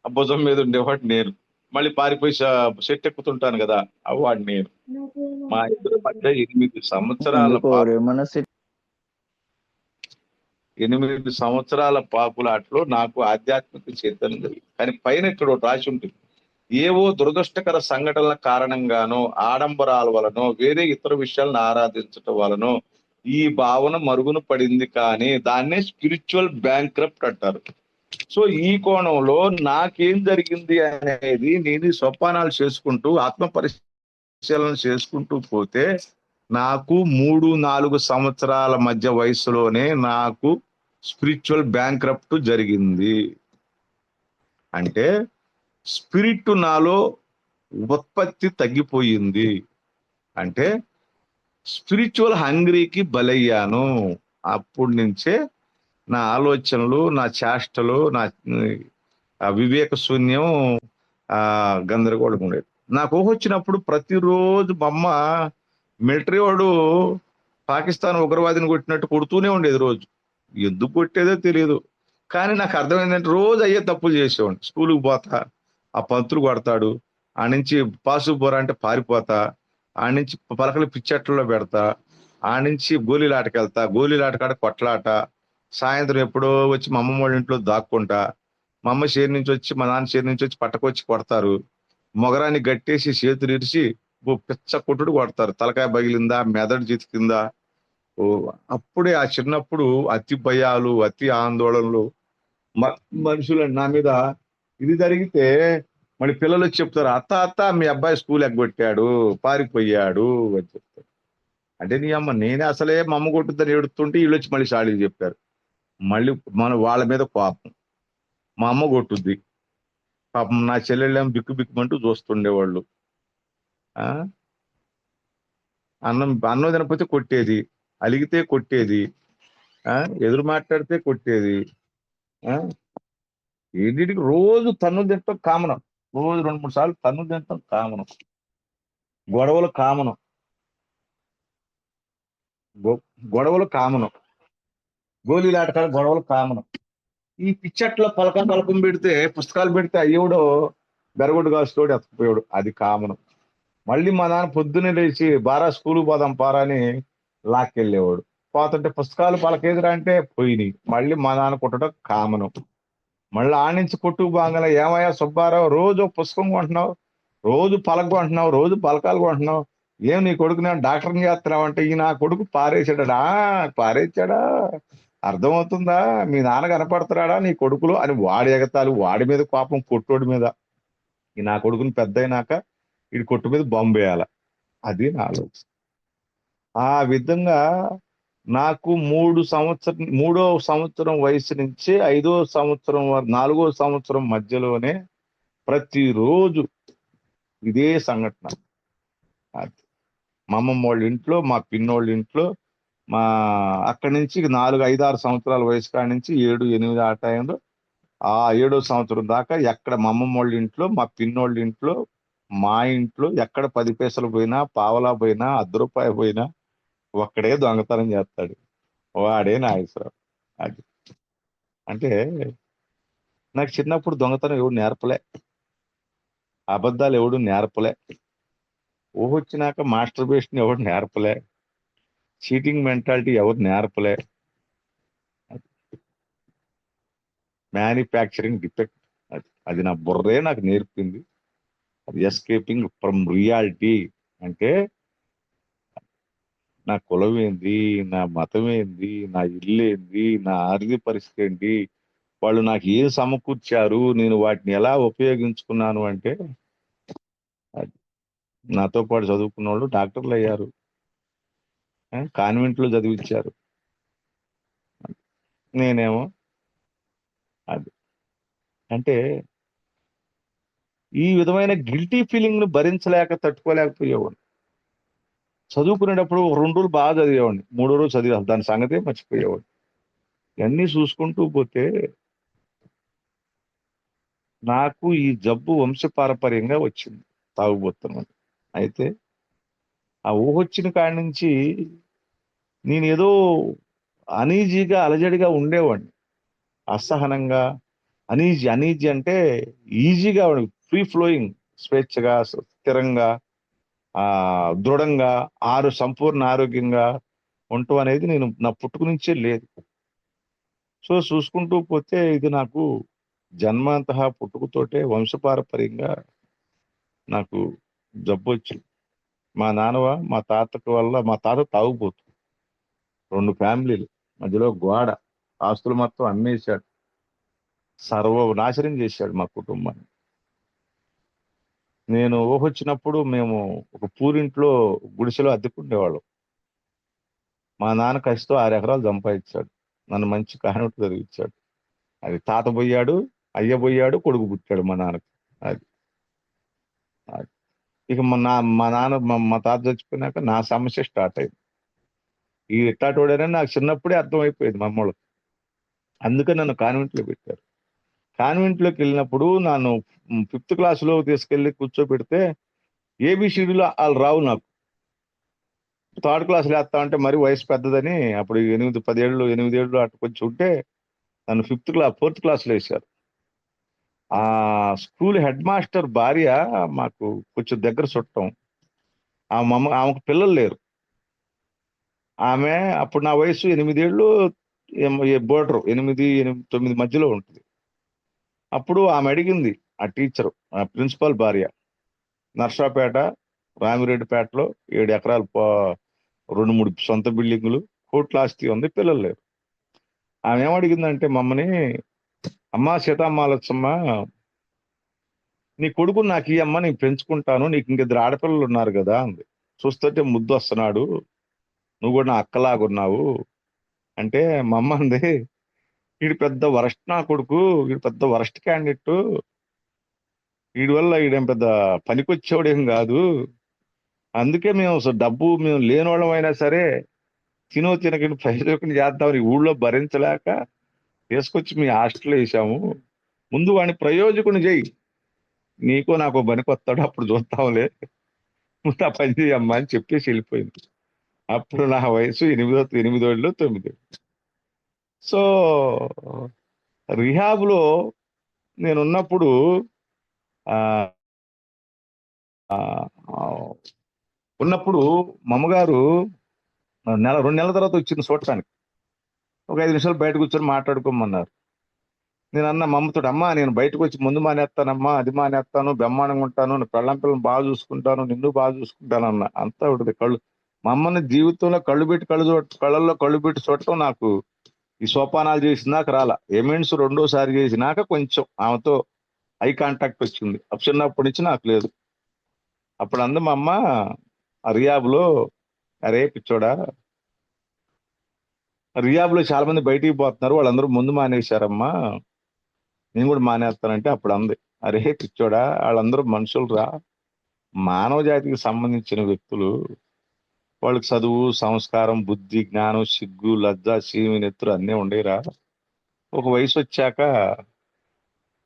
ఆ భుజం మీద ఉండేవాడు నేను. మళ్ళీ పారిపోయి చెట్టు ఎక్కుతుంటాను కదా, వాడు నేను. మా ఇద్దరి మధ్య 8 సంవత్సరాల ఎందుకో ఏమన్నా 8 సంవత్సరాల పాపులాట్లో నాకు ఆధ్యాత్మిక చైతన్యం కలిగింది. కానీ పైన ఇక్కడ ఒకటి రాసి ఉంటుంది, ఏవో దురదృష్టకర సంఘటనల కారణంగానో, ఆడంబరాల వలనో, వేరే ఇతర విషయాలను ఆరాధించటం వలనో ఈ భావన మరుగున పడింది. కానీ దాన్నే స్పిరిచువల్ బ్యాంక్రప్ట్ అంటారు. సో ఈ కోణంలో నాకేం జరిగింది అనేది నేను ఈ సోపానాలు చేసుకుంటూ ఆత్మ పరిశీలన చేసుకుంటూ పోతే నాకు 3-4 సంవత్సరాల మధ్య వయసులోనే నాకు స్పిరిచువల్ బ్యాంక్రప్ట్ జరిగింది. అంటే స్పిరిట్ నాలో ఉత్పత్తి తగ్గిపోయింది. అంటే స్పిరిచువల్ హంగ్రీకి బలయ్యాను. అప్పటి నుంచే నా ఆలోచనలు, నా చేష్టలు, నా వివేక శూన్యం, గందరగోళం ఉండేది. నాకు ఊహ వచ్చినప్పుడు ప్రతిరోజు మా అమ్మ మిలిటరీ వాడు పాకిస్తాన్ ఉగ్రవాదిని కొట్టినట్టు కొడుతూనే ఉండేది రోజు. ఎందుకు కొట్టేదో తెలియదు, కానీ నాకు అర్థమైందంటే రోజు అయ్యే తప్పులు చేసేవాడిని. స్కూల్కి పోతా, ఆ పంతులు కొడతాడు, ఆ నుంచి పాసు పోరా అంటే పారిపోతా, ఆ నుంచి పలకలు పిచ్చెట్లలో పెడతా, ఆ నుంచి గోళీలాటకి వెళ్తా, గోళీలాటకాడ కొట్లాట, సాయంత్రం ఎప్పుడో వచ్చి మా అమ్మమ్మ వాళ్ళ ఇంట్లో దాక్కుంటా, మా అమ్మ షేర్ నుంచి వచ్చి మా నాన్న షేర్ నుంచి వచ్చి పట్టకొచ్చి కొడతారు, మొగరాన్ని గట్టేసి చేతులు ఇరిచి పిచ్చ కొట్టుడు కొడతారు, తలకాయ పగిలిందా, మెదడు చితికిందా. ఓ అప్పుడే ఆ చిన్నప్పుడు అతి భయాలు, అతి ఆందోళనలు, మనుషులు నా మీద ఇది జరిగితే మళ్ళీ పిల్లలు వచ్చి చెప్తారు, అత్త మీ అబ్బాయి స్కూల్ ఎగ్గొట్టాడు, పారిపోయాడు అని చెప్తారు. అంటే నీ అమ్మ నేనే అసలే మా అమ్మ కొట్టుద్దని ఏడుతుంటే వీళ్ళు వచ్చి మళ్ళీ షాడీలు చెప్పారు. మళ్ళీ వాళ్ళ మీద కోపం, మా అమ్మ కొట్టుద్ది, పాపం నా చెల్లెళ్ళేమో బిక్కు బిక్కుమంటూ చూస్తుండేవాళ్ళు. అన్నం తినకపోతే కొట్టేది, అలిగితే కొట్టేది, ఎదురు మాట్లాడితే కొట్టేది. ఏంటికి రోజు తన్నులు తింటాం కామనం, రోజు 2-3 సార్లు తన్నులు తింటాం కామనం, గొడవలు కామనం, గొడవలు కామనం, గోళీలాటకాలు గొడవలు కామనం. ఈ పిచ్చట్లో పలకం పెడితే, పుస్తకాలు పెడితే అయ్యోడో బెరగొడ్డు కాసుకోడు ఎత్తకపోయాడు, అది కామనం. మళ్ళీ మా నాన్న పొద్దున్నే లేచి బారా స్కూల్ పోదాం పారా అని లాక్కెళ్ళేవాడు. పోతుంటే పుస్తకాలు పలకేదిరా అంటే పోయినాయి. మళ్ళీ మా నాన్న కొట్టడం కామనం. మళ్ళీ ఆ నుంచి కొట్టుకు బాగానే, ఏమయ్యా సుబ్బారావు రోజు పుస్తకం కొంటున్నావు, రోజు పలక కొంటున్నావు, రోజు పలకాలు కొంటున్నావు, ఏం నీ కొడుకు నేను డాక్టర్ని చేస్తున్నావు అంటే, ఈ నా కొడుకు పారేసాడా, పారేసాడా, అర్థమవుతుందా, మీ నాన్న కనపడుతున్నాడా నీ కొడుకులు అని వాడి ఎగతాలు, వాడి మీద కోపం, కొట్టోడి మీద. ఈ నా కొడుకుని పెద్ద అయినాక వీడి కొట్టు మీద బాంబు వేయాల, అది నా ఆలోచన. ఆ విధంగా నాకు 3వ సంవత్సరం వయసు నుంచి 5వ సంవత్సరం 4వ సంవత్సరం మధ్యలోనే ప్రతిరోజు ఇదే సంఘటన. మా అమ్మమ్మ వాళ్ళ ఇంట్లో, మా పిన్నోళ్ళ ఇంట్లో, మా అక్కడి నుంచి 4-5-6 సంవత్సరాల వయసు కాడి నుంచి 7-8 ఆ టైంలో, ఆ 7వ సంవత్సరం దాకా ఎక్కడ మా అమ్మమ్మ వాళ్ళ ఇంట్లో, మా పిన్నోళ్ళ ఇంట్లో, మా ఇంట్లో ఎక్కడ 10 పైసలు పోయినా, పావలా పోయినా, ₹1 పోయినా ఒక్కడే దొంగతనం చేస్తాడు, వాడే నాగేశ్వరరావు. అది అంటే నాకు చిన్నప్పుడు దొంగతనం ఎవడు నేర్పలే, అబద్ధాలు ఎవడు నేర్పలే, ఊహొచ్చినాక మాస్టర్బేషన్ ఎవడు నేర్పలే, చీటింగ్ మెంటాలిటీ ఎవరు నేర్పలే. మ్యానుఫ్యాక్చరింగ్ డిఫెక్ట్, అది నా బుర్రే నాకు నేర్పింది. అది ఎస్కేపింగ్ ఫ్రమ్ రియాలిటీ. అంటే నా కులం ఏంది, నా మతం ఏంది, నా ఇల్లు ఏంది, నా ఆర్థిక పరిస్థితి ఏంటి, వాళ్ళు నాకు ఏం సమకూర్చారు, నేను వాటిని ఎలా ఉపయోగించుకున్నాను అంటే, నాతో పాటు చదువుకున్న వాళ్ళు డాక్టర్లు అయ్యారు, కాన్వెంట్లో చదివించారు, నేనేమో అది. అంటే ఈ విధమైన గిల్టీ ఫీలింగ్ ను భరించలేక తట్టుకోలేకపోయేవాడు. చదువుకునేటప్పుడు 2 రోజులు బాగా చదివేవాడిని, 3వ రోజు చదివాను, దాని సంగతే మర్చిపోయేవాడు. ఇవన్నీ చూసుకుంటూ పోతే నాకు ఈ జబ్బు వంశపారపర్యంగా వచ్చింది, తాగుబోతున్నాను. అయితే ఆ ఊహొచ్చిన కాడి నుంచి నేనేదో అనీజీగా, అలజడిగా ఉండేవాడిని, అసహనంగా, అనీజీ అనీజీ అంటే ఈజీగా ఫ్రీ ఫ్లోయింగ్, స్వేచ్ఛగా, స్థిరంగా, దృఢంగా, సంపూర్ణ ఆరోగ్యంగా ఉండటం అనేది నేను నా పుట్టుక నుంచే లేదు. సో చూసుకుంటూ పోతే ఇది నాకు జన్మంతః పుట్టుకతోటే వంశపారపర్యంగా నాకు జబ్బు వచ్చింది. మా తాతకు వల్ల, మా తాత తాగుబోతు, 2 ఫ్యామిలీలు మధ్యలో గోడ, ఆస్తులు మొత్తం అమ్మేశాడు, సర్వనాశనం చేశాడు మా కుటుంబాన్ని. నేను ఊహొచ్చినప్పుడు మేము ఒక పూరింట్లో గుడిసెలో అద్దెకుండేవాళ్ళం. మా నాన్న కసితో 6 ఎకరాలు సంపాదించాడు, నన్ను మంచి కానుక చదివించాడు. అది తాత పోయాడు, అయ్య పోయాడు, కొడుకు పుట్టాడు మా నాన్నకి. అది అది. ఇక మా తాత చచ్చిపోయినాక నా సమస్య స్టార్ట్ అయింది. ఈ ఇట్టాటోడని నాకు చిన్నప్పుడే అర్థమైపోయింది మా అమ్మోళ్ళకి. అందుకని నన్ను కాన్వెంట్లో పెట్టారు. కాన్వెంట్లోకి వెళ్ళినప్పుడు నన్ను 5th క్లాస్లో తీసుకెళ్లి కూర్చోబెడితే ఏబిసిడీలు వాళ్ళు రావు నాకు. 3rd క్లాస్లో వేస్తా అంటే మరి వయసు పెద్దదని, అప్పుడు 8 ఏళ్ళు అటు కొంచెం ఉంటే నన్ను 4th క్లాస్లో వేశారు. ఆ స్కూల్ హెడ్ మాస్టర్ భార్య మాకు కొంచెం దగ్గర చుట్టం. ఆమెకు పిల్లలు లేరు. ఆమె అప్పుడు నా వయసు 8 ఏళ్ళు, బోర్డర్ 8, 9 మధ్యలో ఉంటుంది. అప్పుడు ఆమె అడిగింది, ఆ టీచరు, ఆ ప్రిన్సిపాల్ భార్య, నర్సాపేట, రామిరెడ్డిపేటలో 7 ఎకరాలు, 2, 3 సొంత బిల్డింగులు, కోట్ల ఆస్తి ఉంది, పిల్లలు లేరు. ఆమె ఏమడిగిందంటే మమ్మని, అమ్మా సీతమ్మాలచ్చమ్మ, నీ కొడుకు నాకు ఈ అమ్మ, నేను పెంచుకుంటాను, నీకు ఇంకిద్దరు ఆడపిల్లలు ఉన్నారు కదా అంది. చూస్తుంటే ముద్దు వస్తున్నాడు, నువ్వు కూడా నా అక్కలాగున్నావు అంటే, మా అమ్మ అంది, వీడు పెద్ద వరస్ట్ నా కొడుకు, వీడు పెద్ద వరస్ట్ క్యాండిడేట్, వీడి వల్ల వీడేం పెద్ద పనికొచ్చేవాడేం కాదు, అందుకే మేము లేనివాళ్ళం అయినా సరే తినకని ప్రయోజకుని చేద్దామని ఊళ్ళో భరించలేక తీసుకొచ్చి మీ హాస్టల్లో వేసాము, ముందు వాడిని ప్రయోజకుని చేయి, నీకో నాకు పనికొస్తాడు, అప్పుడు చూస్తాంలే, ముందు ఆ పని చేయమ్మా అని చెప్పేసి వెళ్ళిపోయింది. అప్పుడు నా వయసు 8 ఏళ్ళు 9. సో రిహాబ్లో నేనున్నప్పుడు ఆ ఉన్నప్పుడు మా అమ్మగారు 2 నెలల తర్వాత వచ్చింది చూడటానికి. ఒక 5 నిమిషాలు బయట కూర్చొని మాట్లాడుకోమన్నారు. నేను అన్న మా అమ్మతో, అమ్మ నేను బయటకు వచ్చి ముందు మానేస్తానమ్మా, అది మానేస్తాను, బ్రహ్మాండంగా ఉంటాను, పిల్లని బాగా చూసుకుంటాను, నిన్ను బాగా చూసుకుంటాను అన్న. అంతా ఉంటుంది కళ్ళు. మా అమ్మని జీవితంలో కళ్ళల్లో కళ్ళు పెట్టి చూడటం నాకు ఈ సోపానాలు చేసినాక రాలా. ఏమెంట్స్ 2వ సారి చేసినాక కొంచెం ఆమెతో ఐ కాంటాక్ట్ వచ్చింది. చిన్నప్పటి నుంచి నాకు లేదు. అప్పుడు అందు మా అమ్మ రియాబ్లో, అరే పిచ్చోడా, రియాబ్లో చాలా మంది బయటికి పోతున్నారు, వాళ్ళందరూ ముందు మానేశారమ్మా, నేను కూడా మానేస్తానంటే అప్పుడు అంది, అరే పిచ్చోడా, వాళ్ళందరూ మనుషులు రా, మానవ జాతికి సంబంధించిన వ్యక్తులు, వాళ్ళకి చదువు, సంస్కారం, బుద్ధి, జ్ఞానం, సిగ్గు, లజ్జ, సీమి, నెత్తురు అన్నీ ఉండేరా. ఒక వయసు వచ్చాక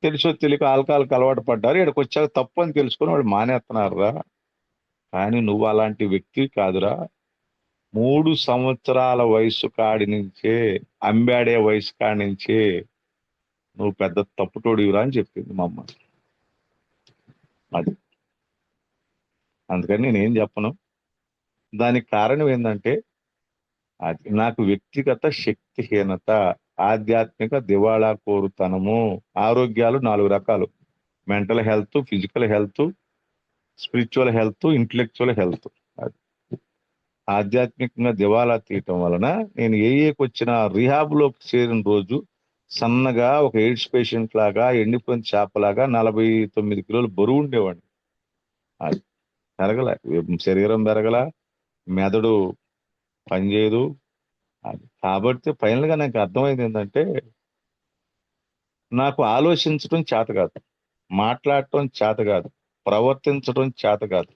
తెలుసో తెలియక ఆల్కహాల్కి అలవాటు పడ్డారు, ఇక్కడికి వచ్చాక తప్పు అని తెలుసుకొని వాళ్ళు మానేస్తున్నారురా. కానీ నువ్వు అలాంటి వ్యక్తి కాదురా, 3 సంవత్సరాల వయసు కాడి నుంచే, అంబాడే వయసు కాడి నుంచే నువ్వు పెద్ద తప్పుటోడివిరా అని చెప్పింది మా అమ్మ. అది అందుకని నేనేం చెప్పను. దానికి కారణం ఏంటంటే, అది నాకు వ్యక్తిగత శక్తిహీనత, ఆధ్యాత్మిక దివాళా కోరుతనము. ఆరోగ్యాలు 4 రకాలు: mental health, physical health, spiritual health, intellectual health. అది ఆధ్యాత్మికంగా దివాలా తీయటం వలన నేను ఏఏకి వచ్చిన రిహాబ్లోకి చేరిన రోజు సన్నగా ఒక ఎయిడ్స్ పేషెంట్ లాగా, ఎండిపోయిన చేపలాగా 49 కిలోలు బరువు ఉండేవాడిని. అది పెరగల, శరీరం పెరగల, మెదడు పనిచేయదు. అది కాబట్టి ఫైనల్గా నాకు అర్థమైంది ఏంటంటే, నాకు ఆలోచించడం చేత కాదు, మాట్లాడటం చేత కాదు, ప్రవర్తించడం చేత కాదు.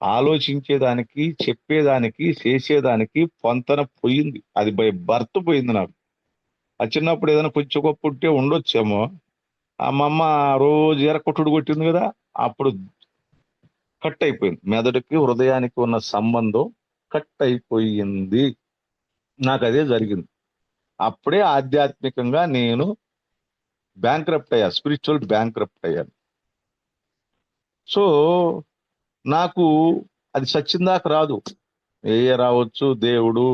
ఆలోచించేదానికి, చెప్పేదానికి, చేసేదానికి పొంతన పోయింది. అది బై బర్త్ పోయింది నాకు. ఆ చిన్నప్పుడు ఏదైనా కొంచెం గొప్ప ఉంటే ఉండొచ్చేమో. మా అమ్మ రోజు ఎరకొట్టుడు కొట్టింది కదా, అప్పుడు కట్ అయిపోయింది. మెదడుకి హృదయానికి ఉన్న సంబంధం కట్ అయిపోయింది. నాకు అదే జరిగింది. అప్పుడే ఆధ్యాత్మికంగా నేను బ్యాంక్రప్ట్ అయ్యా, స్పిరిచువల్ బ్యాంక్రప్ట్ అయ్యాను. సో నాకు అది సచ్చిందాక రాదు. ఏ రావచ్చు, దేవుడు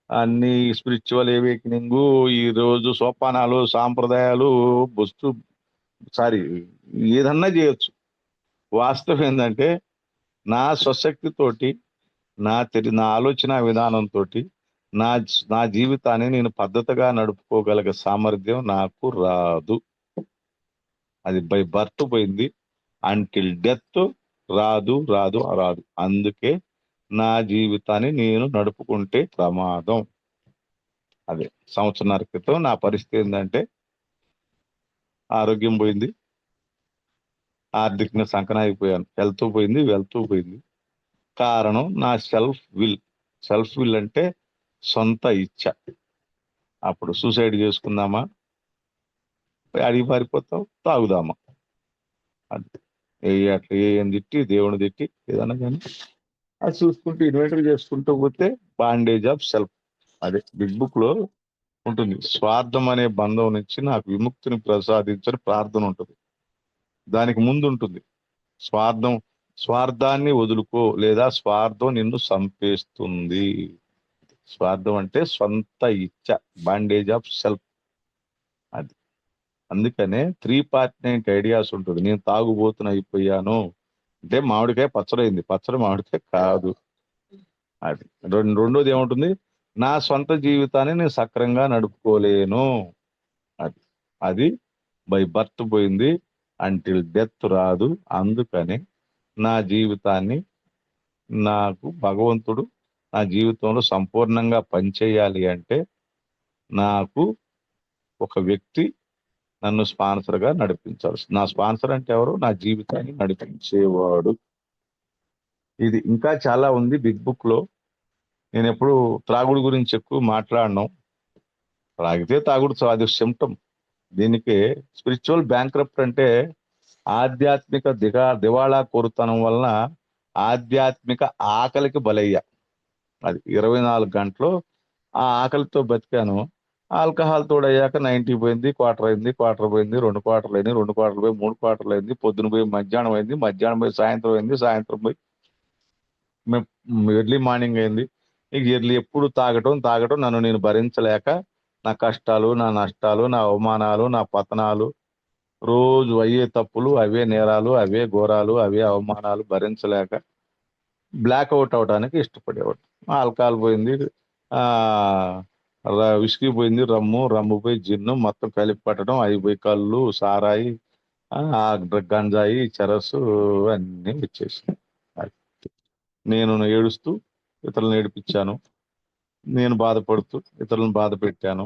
అన్ని స్పిరిచువల్ ఎవేకనింగ్, ఈ రోజు సోపానాలు, సాంప్రదాయాలు, బొస్తు సారీ ఏదన్నా చేయొచ్చు. వాస్తవం ఏంటంటే నా స్వశక్తితోటి, నా ఆలోచన విధానంతో నా జీవితాన్ని నేను పద్ధతిగా నడుపుకోగలిగే సామర్థ్యం నాకు రాదు. అది బై బర్త్ పోయింది. అంటిల్ డెత్ రాదు రాదు రాదు. అందుకే నా జీవితాన్ని నేను నడుపుకుంటే ప్రమాదం. అదే సంవత్సరాల క్రితం నా పరిస్థితి ఏంటంటే ఆరోగ్యం పోయింది, ఆర్థికంగా సంకనాగిపోయాను, హెల్త్ పోయింది, వెల్త్ పోయింది. కారణం నా సెల్ఫ్ విల్ అంటే సొంత ఇచ్చ. అప్పుడు సూసైడ్ చేసుకుందామా, అడిగి పారిపోతాం, తాగుదామా, అది అట్లా ఏం తిట్టి దేవుని తిట్టి ఏదన్నా కానీ అది చూసుకుంటూ ఇన్వెంటరీ చేసుకుంటూ పోతే బాండేజ్ ఆఫ్ సెల్ఫ్. అదే బిగ్ బుక్ లో ఉంటుంది. స్వార్థం అనే బంధం నుంచి నాకు విముక్తిని ప్రసాదించని ప్రార్థన ఉంటుంది. దానికి ముందు ఉంటుంది స్వార్థాన్ని వదులుకో, లేదా స్వార్థం నిన్ను చంపేస్తుంది. స్వార్థం అంటే సొంత ఇచ్చ, బాండేజ్ ఆఫ్ సెల్ఫ్. అది అందుకనే 3-part ఐడియాస్ ఉంటుంది. నేను తాగుబోతున్న అయిపోయాను అంటే మామిడికాయ పచ్చడైంది, పచ్చడి మామిడికాయ కాదు. అది రెండోది ఏముంటుంది, నా సొంత జీవితాన్ని నేను సక్రంగా నడుపుకోలేను. అది బై బర్త్ పోయింది, అంటిల్ డెత్ రాదు. అందుకని నా జీవితాన్ని నాకు భగవంతుడు నా జీవితంలో సంపూర్ణంగా పనిచేయాలి అంటే నాకు ఒక వ్యక్తి నన్ను స్పాన్సర్ గా నడిపించాలి. నా స్పాన్సర్ అంటే ఎవరు? నా జీవితాన్ని నడిపించేవాడు. ఇది ఇంకా చాలా ఉంది బిగ్ బుక్ లో. నేను ఎప్పుడు త్రాగుడు గురించి ఎక్కువ మాట్లాడను. త్రాగితే తాగుడు అది సిమ్టమ్. దీనికి స్పిరిచువల్ బ్యాంక్రప్ట్ అంటే ఆధ్యాత్మిక దివాళా కోరుతనం వలన ఆధ్యాత్మిక ఆకలికి బలయ్యా. అది 24 గంటలు ఆ ఆకలితో బతికాను. ఆల్కహాల్ తోడయ్యాక 90 పోయింది, క్వార్టర్ అయింది, క్వార్టర్ పోయింది, 2 క్వార్టర్లు అయింది, 2 క్వార్టర్లు పోయి 3 క్వార్టర్లు అయింది, పొద్దున పోయి మధ్యాహ్నం అయింది, మధ్యాహ్నం పోయి సాయంత్రం అయింది, సాయంత్రం పోయి ఎర్లీ మార్నింగ్ అయింది. ఇక ఎర్లీ ఎప్పుడు తాగటం నన్ను నేను భరించలేక నా కష్టాలు, నా నష్టాలు, నా అవమానాలు, నా పతనాలు, రోజు అయ్యే తప్పులు, అవే నేరాలు, అవే ఘోరాలు, అవే అవమానాలు భరించలేక బ్లాక్ అవుట్ అవడానికి ఇష్టపడేవాడు. ఆల్కహాల్ పోయింది, విస్కీ పోయింది, రమ్ము పోయి జిన్ను, మొత్తం కలిపి పట్టడం, అవి పోయి కళ్ళు, సారాయి, గంజాయి, చెరసు అన్నీ వచ్చేసినాయి. నేను ఏడుస్తూ ఇతరులను ఏడిపించాను, నేను బాధపడుతూ ఇతరులను బాధ పెట్టాను,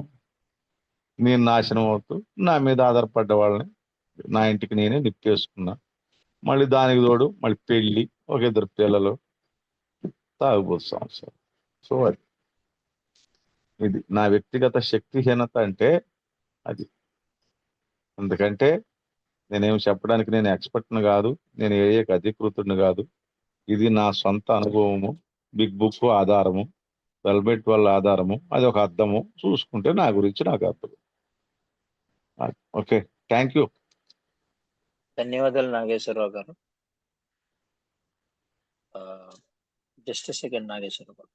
నేను నాశనం అవుతూ నా మీద ఆధారపడ్డ వాళ్ళని నా ఇంటికి నేనే నిప్పేసుకున్నా. మళ్ళీ దానికి తోడు మళ్ళీ పెళ్ళి, ఒక 2 పిల్లలు, తాగుబోతు సంవత్సరం. సో ఇది నా వ్యక్తిగత శక్తిహీనత అంటే అది. ఎందుకంటే నేనేం చెప్పడానికి నేను ఎక్స్పర్ట్ని కాదు, నేను ఏ అధికృతుడిని కాదు. ఇది నా సొంత అనుభవము, బిగ్ బుక్ ఆధారము, వెల్బెట్ వాళ్ళ ఆధారము, అది ఒక అర్థము. చూసుకుంటే నా గురించి నాకు అర్థం. Okay, thank you. ధన్యవాదాలు నాగేశ్వరరావు గారు. జస్ట్ సెకండ్ నాగేశ్వరరావు గారు.